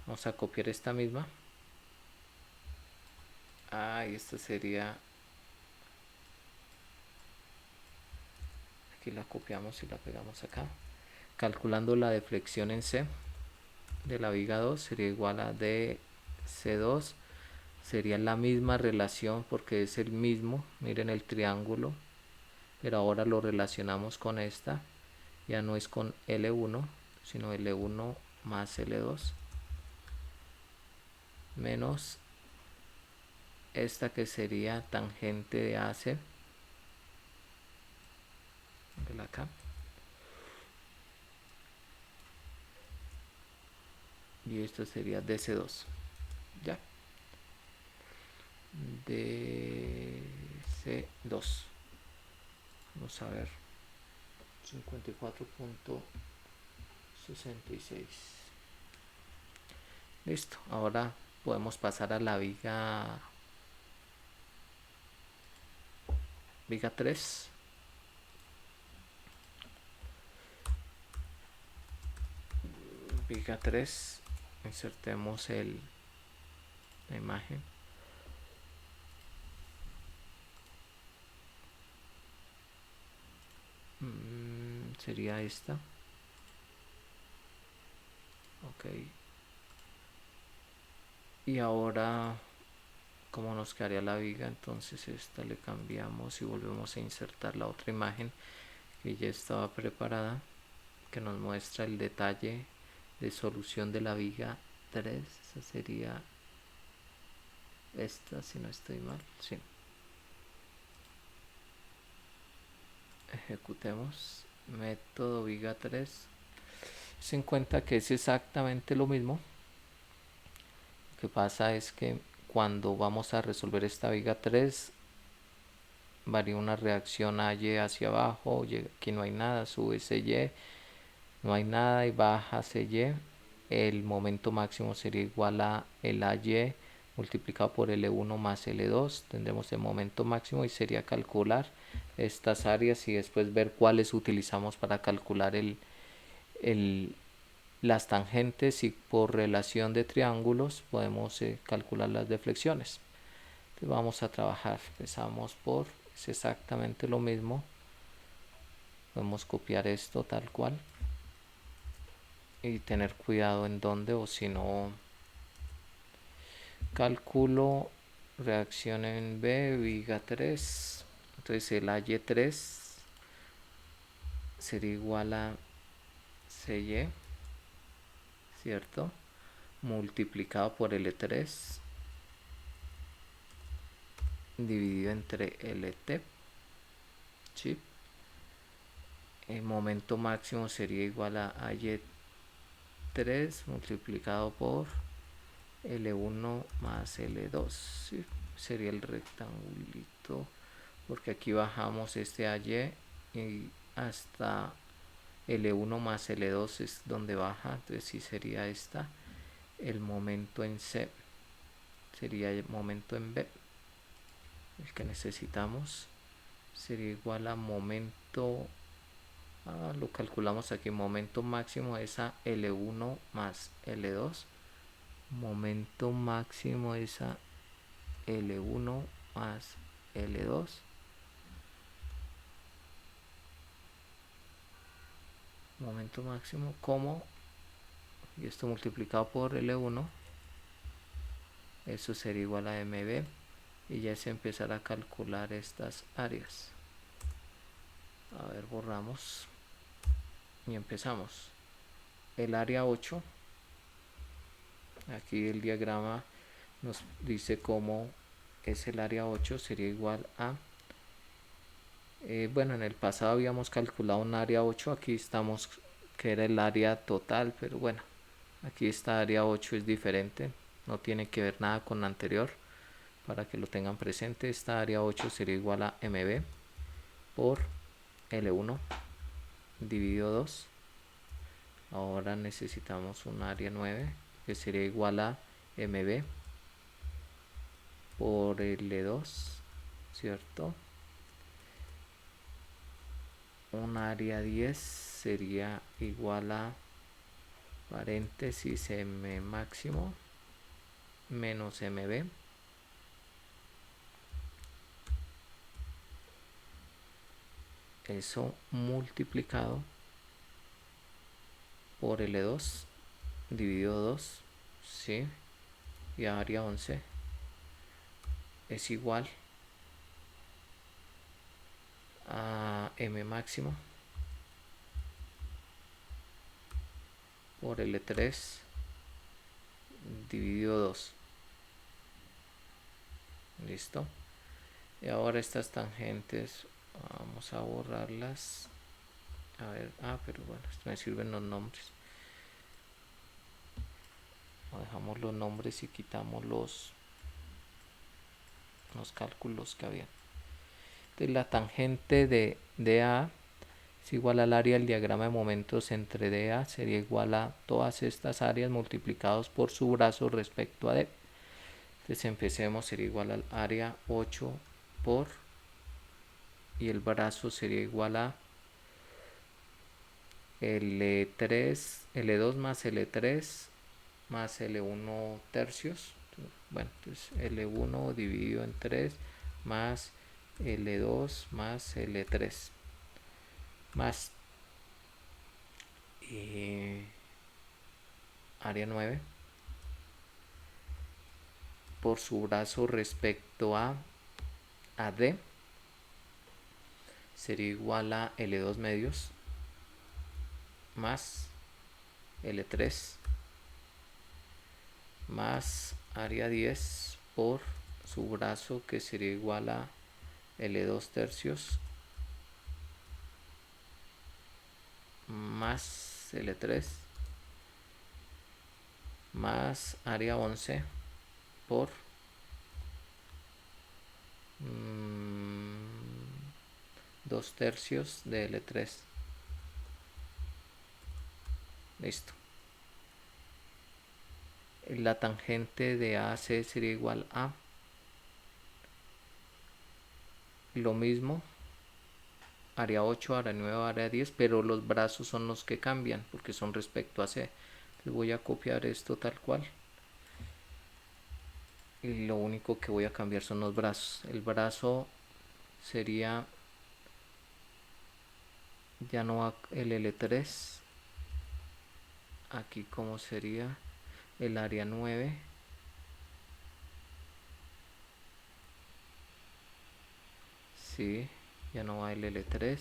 Vamos a copiar esta misma. Y esta sería, aquí la copiamos y la pegamos acá. Calculando la deflexión en C de la viga 2 sería igual a DC2. Sería la misma relación porque es el mismo, miren el triángulo, pero ahora lo relacionamos con esta, ya no es con L1 sino L1 más L2 menos esta que sería tangente de AC de acá, y esto sería DC2, ya, DC2, vamos a ver, 54.66. Listo, ahora podemos pasar a la viga 3. Viga 3, insertemos la imagen. Sería esta. Ok. Y ahora, como nos quedaría la viga, entonces esta le cambiamos y volvemos a insertar la otra imagen que ya estaba preparada, que nos muestra el detalle de solución de la viga 3. Esa sería esta, si no estoy mal. Sí. Ejecutemos método viga 3. Se en cuenta que es exactamente lo mismo. Lo que pasa es que cuando vamos a resolver esta viga 3 varía una reacción AY hacia abajo, aquí no hay nada, sube CY, no hay nada y baja CY. El momento máximo sería igual a el AY multiplicado por L1 más L2. Tendremos el momento máximo y sería calcular estas áreas y después ver cuáles utilizamos para calcular las tangentes, y por relación de triángulos podemos calcular las deflexiones. Entonces vamos a trabajar, empezamos por, es exactamente lo mismo, podemos copiar esto tal cual y tener cuidado en dónde, o si no, calculo reacción en B, viga 3, entonces el AY3 sería igual a CY, ¿cierto? Multiplicado por L3 dividido entre LT, ¿sí? El momento máximo sería igual a AY3 multiplicado por L1 más L2, ¿sí? Sería el rectangulito, porque aquí bajamos este AY y hasta L1 más L2 es donde baja, entonces sí sería esta. El momento en C sería el momento en B, el que necesitamos sería igual a momento lo calculamos aquí. Momento máximo es a L1 más L2. Momento máximo es a L1 más L2. Momento máximo como, y esto multiplicado por L1, eso sería igual a MB, y ya es empezar a calcular estas áreas. A ver, borramos y empezamos. El área 8, aquí el diagrama nos dice cómo es el área 8, sería igual a, bueno, en el pasado habíamos calculado un área 8, aquí estamos que era el área total, pero bueno, aquí esta área 8 es diferente, no tiene que ver nada con la anterior, para que lo tengan presente. Esta área 8 sería igual a MB por L1 dividido 2. Ahora necesitamos un área 9 que sería igual a MB por L2, ¿cierto? Un área 10 sería igual a paréntesis M máximo menos MB. Eso multiplicado por L2 dividido 2, ¿sí? Y área 11 es igual a M máximo por L3 dividido 2. Listo. Y ahora estas tangentes vamos a borrarlas. A ver, pero bueno, esto me sirven los nombres. Dejamos los nombres y quitamos los cálculos que había. Entonces la tangente de DA es igual al área del diagrama de momentos entre DA, sería igual a todas estas áreas multiplicados por su brazo respecto a D. Entonces empecemos, sería igual al área 8 por, y el brazo sería igual a L3, L2 más L3 más L1 tercios. Bueno, entonces L1 dividido en 3 más L2 más L3 más área 9 por su brazo respecto a D sería igual a L2 medios más L3 más área 10 por su brazo, que sería igual a L2 tercios más L3 más área 11 por 2 tercios de L3. Listo. La tangente de AC sería igual a lo mismo, área 8, área 9, área 10, pero los brazos son los que cambian porque son respecto a C. Entonces voy a copiar esto tal cual y lo único que voy a cambiar son los brazos. El brazo sería, ya no va el L3, aquí como sería el área 9, sí, ya no va el L3,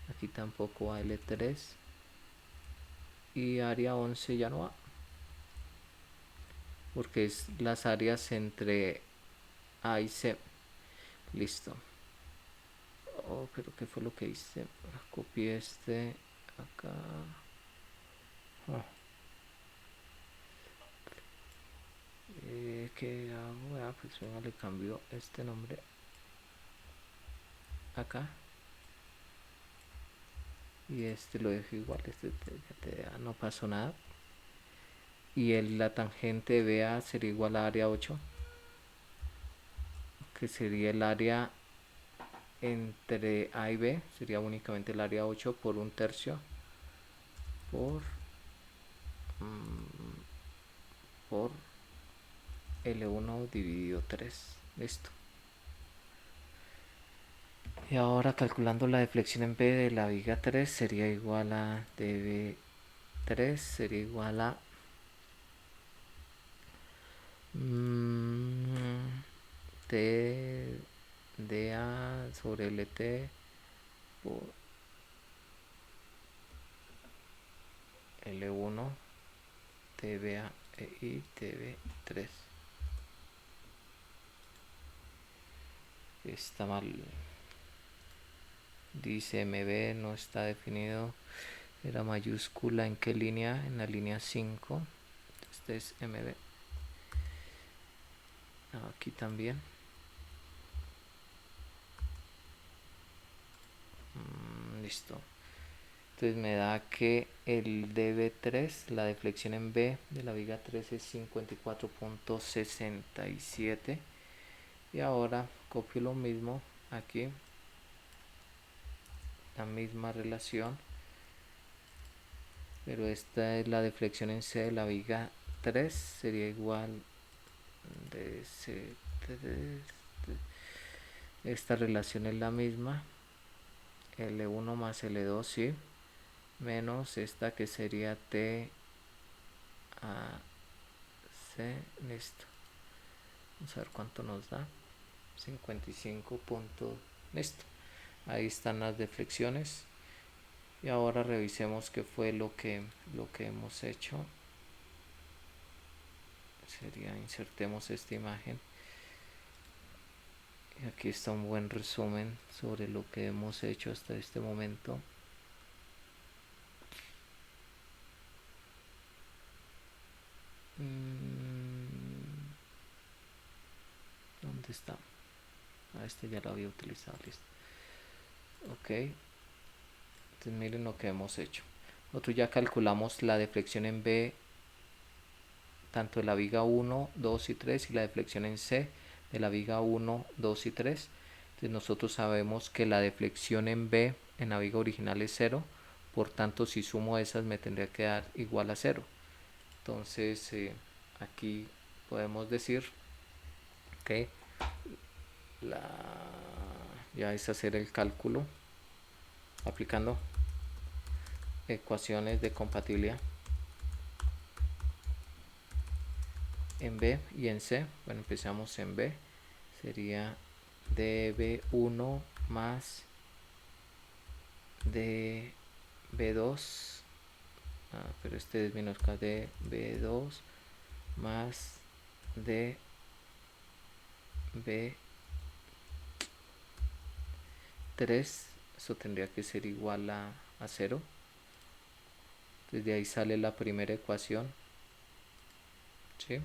aquí tampoco va L3 y área 11 ya no va porque es las áreas entre A y C. Listo. Pero ¿qué fue lo que hice? Copié este acá. ¿Qué hago? Pues venga, le cambio este nombre acá y este lo dejo igual. Este no pasó nada. Y la tangente de BA sería igual a área 8, que sería el área entre A y B sería únicamente el área 8 por 1/3 por por L1 dividido 3. Listo. Y ahora calculando la deflexión en B de la viga 3 sería igual a dB3 sería igual a T dA sobre LT por L1 TBA y TB3. Está mal. Dice MB no está definido. Era mayúscula en qué línea? En la línea 5. Este es MB. Aquí también. Listo. Entonces me da que el dB3, la deflexión en B de la viga 3 es 54.67. Y ahora copio lo mismo aquí, la misma relación, pero esta es la deflexión en C de la viga 3, sería igual de C3. Esta relación es la misma, L1 más L2, sí, menos esta que sería T a C, listo. Vamos a ver cuánto nos da. 55 puntos, listo. Ahí están las deflexiones. Y ahora revisemos qué fue lo que hemos hecho. Sería insertemos esta imagen. Y aquí está un buen resumen sobre lo que hemos hecho hasta este momento. ¿Dónde está? Este ya lo había utilizado, listo. Ok, entonces miren lo que hemos hecho. Nosotros ya calculamos la deflexión en B, tanto de la viga 1, 2 y 3, y la deflexión en C de la viga 1, 2 y 3. Entonces nosotros sabemos que la deflexión en B en la viga original es 0, por tanto si sumo esas me tendría que dar igual a 0. Entonces aquí podemos decir que ya es hacer el cálculo aplicando ecuaciones de compatibilidad en B y en C. Bueno, empezamos en B, sería dB1 más dB2, pero este es minúscula, dB2 más dB3, eso tendría que ser igual a 0. Desde ahí sale la primera ecuación, ¿sí?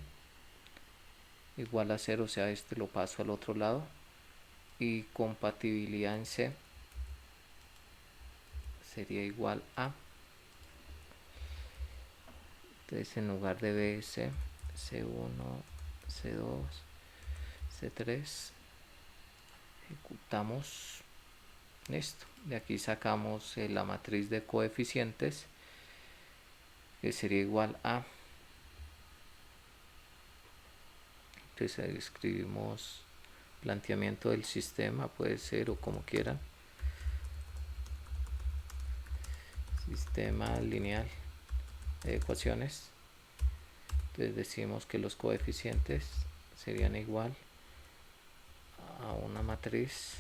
Igual a 0, o sea, este lo paso al otro lado. Y compatibilidad en C sería igual a, entonces en lugar de B, C, C1, C2, C3, ejecutamos, listo. De aquí sacamos la matriz de coeficientes, que sería igual a, entonces ahí escribimos planteamiento del sistema, puede ser o como quieran, sistema lineal de ecuaciones. Entonces decimos que los coeficientes serían igual a una matriz,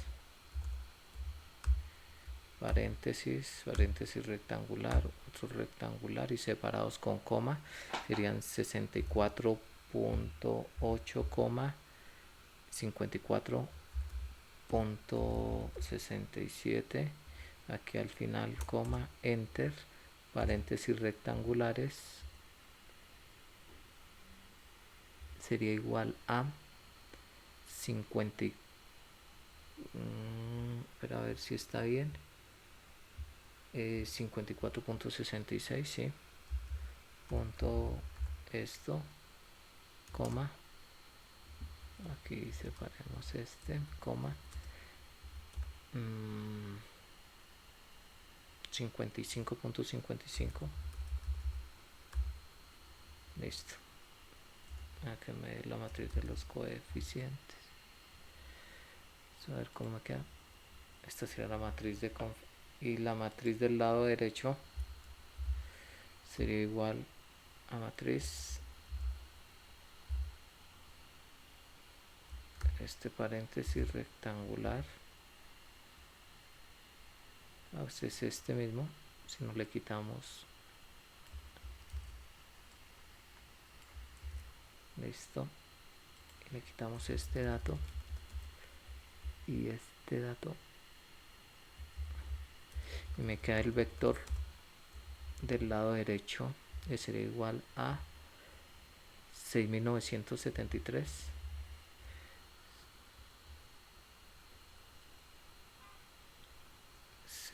paréntesis, paréntesis rectangular, otro rectangular y separados con coma, serían 64.8, 54.67, aquí al final coma, enter, paréntesis rectangulares, sería igual a 50. Pero a ver si está bien. 54.66, sí. Punto esto, coma. Aquí separemos este, coma. 55.55. Listo. Acá me dé la matriz de los coeficientes. Vamos a ver cómo me queda. Esta sería la matriz de y la matriz del lado derecho sería igual a matriz, este paréntesis rectangular, a veces es este mismo, si no le quitamos, listo, y le quitamos este dato y este dato, y me queda el vector del lado derecho, que sería igual a 6973,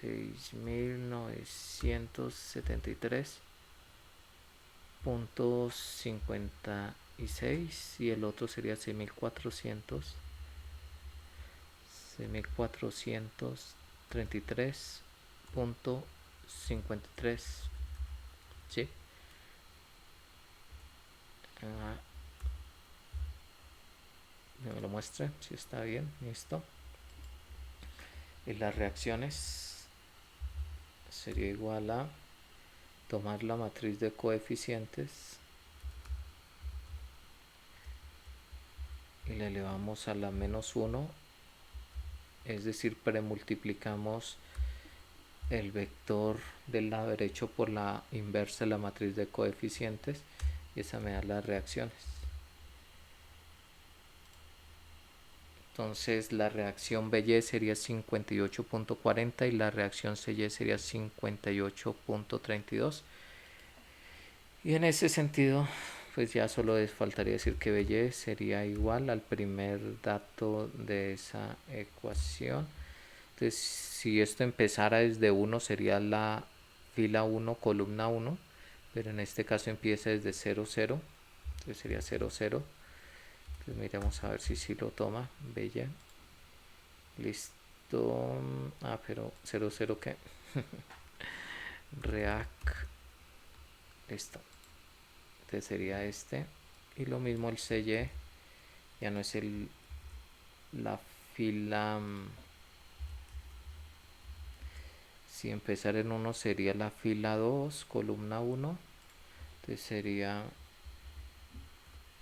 6973.56 y el otro sería 6433.53, ¿sí? Que me lo muestre si está bien. Listo. Y las reacciones sería igual a tomar la matriz de coeficientes y le elevamos a la menos 1, es decir, premultiplicamos el vector del lado derecho por la inversa de la matriz de coeficientes y esa me da las reacciones. Entonces la reacción BY sería 58.40 y la reacción CY sería 58.32. Y en ese sentido, pues ya solo les faltaría decir que BY sería igual al primer dato de esa ecuación. Entonces, si esto empezara desde 1, sería la fila 1, columna 1, pero en este caso empieza desde 0, 0, entonces sería 0, 0. Entonces miremos a ver si lo toma, BY. Listo. Pero 0, 0 ¿qué? React. Listo. Entonces sería este. Y lo mismo el CY. Ya no es la fila. Si empezar en 1 sería la fila 2, columna 1. Entonces sería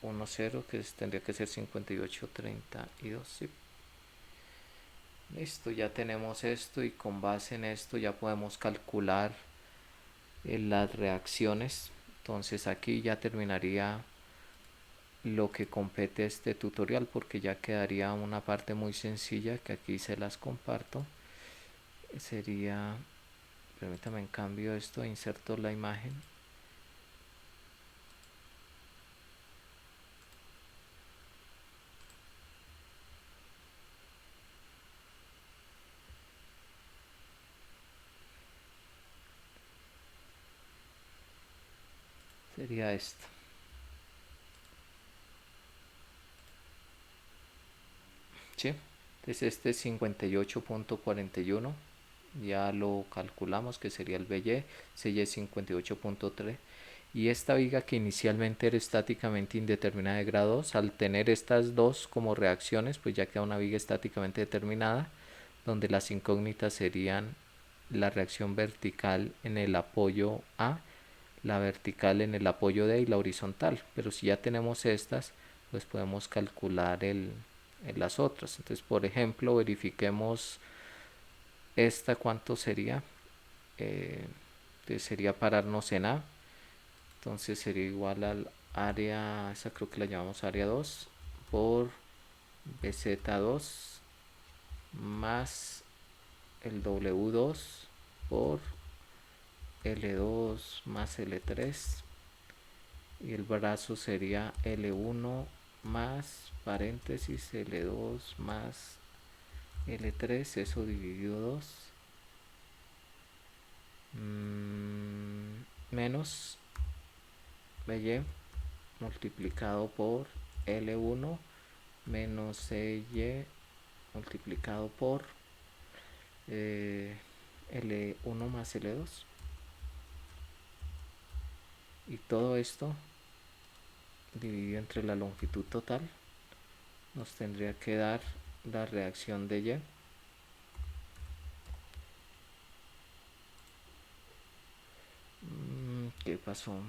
1, 0, que tendría que ser 58.32. ¿Sí? Listo, ya tenemos esto y con base en esto ya podemos calcular las reacciones. Entonces aquí ya terminaría lo que compete este tutorial porque ya quedaría una parte muy sencilla que aquí se las comparto. Sería, permítame en cambio esto, inserto la imagen. Sería esto. ¿Sí? Entonces este 58.41 ya lo calculamos que sería el BY, CY 58.3 y esta viga que inicialmente era estáticamente indeterminada de grado 2, al tener estas dos como reacciones pues ya queda una viga estáticamente determinada donde las incógnitas serían la reacción vertical en el apoyo A, la vertical en el apoyo D y la horizontal, pero si ya tenemos estas pues podemos calcular en las otras. Entonces por ejemplo verifiquemos esta cuánto sería. Entonces sería pararnos en A, entonces sería igual al área, esa creo que la llamamos área 2 por BZ2 más el W2 por L2 más L3 y el brazo sería L1 más paréntesis L2 más L3, eso dividido 2 menos BY multiplicado por L1 menos CY multiplicado por L1 más L2, y todo esto dividido entre la longitud total nos tendría que dar la reacción de Y. ¿Qué pasó?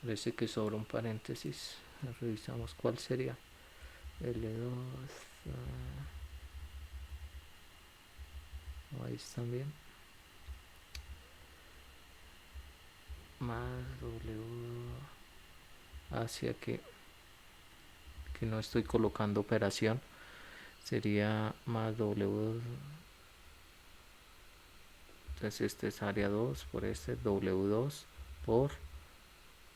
Parece que sobra un paréntesis. Revisamos cuál sería. L2. Ahí están bien. Más W hacia que no estoy colocando operación. Sería más W. Entonces este es área 2 por este W2 por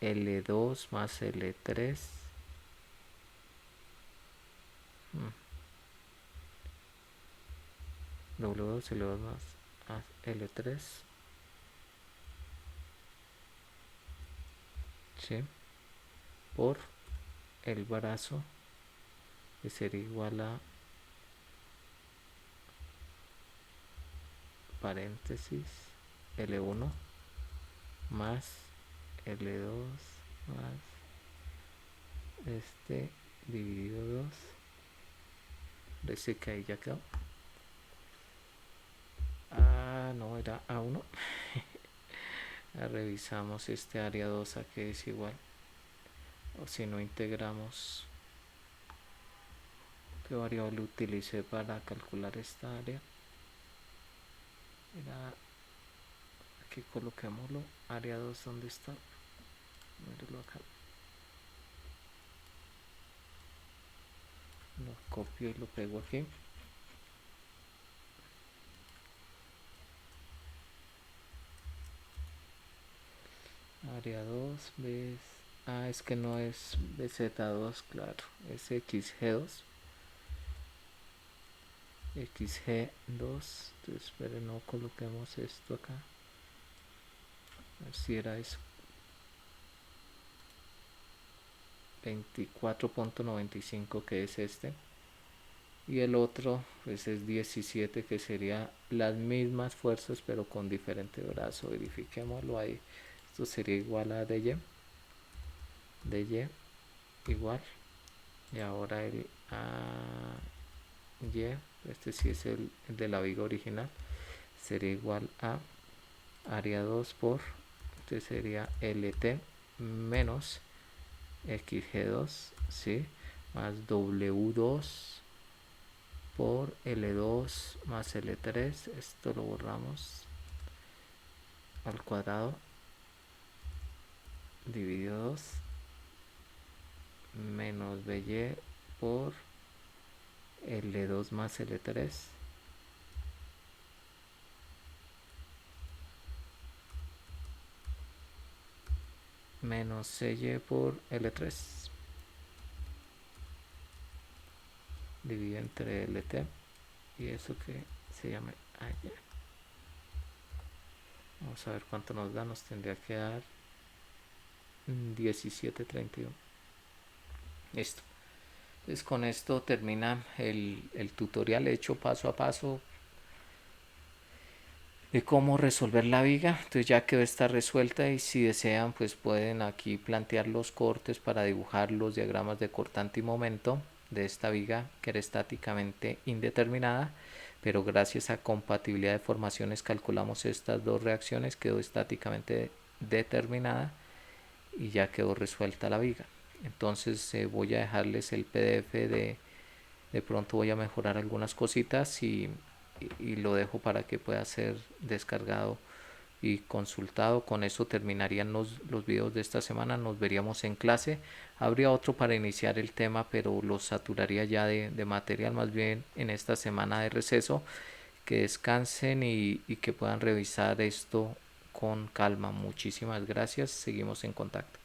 L2 más L3. W2 L2 más L3. ¿Sí? Por el brazo, que sería igual a paréntesis L1 más L2 más este dividido 2. Parece que ahí ya quedó. No, era A1. Revisamos este área 2 a que es igual, o si no integramos. ¿Qué variable utilicé para calcular esta área? Era, aquí coloquémoslo, área 2, ¿dónde está? Míralo acá. Lo copio y lo pego aquí. Área 2, ¿ves? Es que no es BZ2, claro, es XG2. XG2, entonces pero no coloquemos esto acá. A ver si era eso. 24.95, que es este. Y el otro pues es 17, que sería las mismas fuerzas pero con diferente brazo. Verifiquémoslo ahí. Esto sería igual a DY. DY igual. Y ahora el AY, este sí es el de la viga original, sería igual a área 2 por, este sería LT menos XG2, ¿sí? Más W2 por L2 más L3, esto lo borramos, al cuadrado, dividido 2, menos BY por L2 más L3, menos CY por L3, dividido entre LT, y eso que se llama AY. Vamos a ver cuánto nos da. Nos tendría que dar 17.31. Listo. Entonces con esto termina el tutorial hecho paso a paso de cómo resolver la viga. Entonces ya quedó esta resuelta, y si desean pues pueden aquí plantear los cortes para dibujar los diagramas de cortante y momento de esta viga que era estáticamente indeterminada, pero gracias a compatibilidad de formaciones calculamos estas dos reacciones, quedó estáticamente determinada y ya quedó resuelta la viga. Entonces voy a dejarles el PDF de pronto voy a mejorar algunas cositas y lo dejo para que pueda ser descargado y consultado. Con eso terminarían los videos de esta semana. Nos veríamos en clase. Habría otro para iniciar el tema, pero los saturaría ya de material, más bien en esta semana de receso. Que descansen y que puedan revisar esto con calma. Muchísimas gracias. Seguimos en contacto.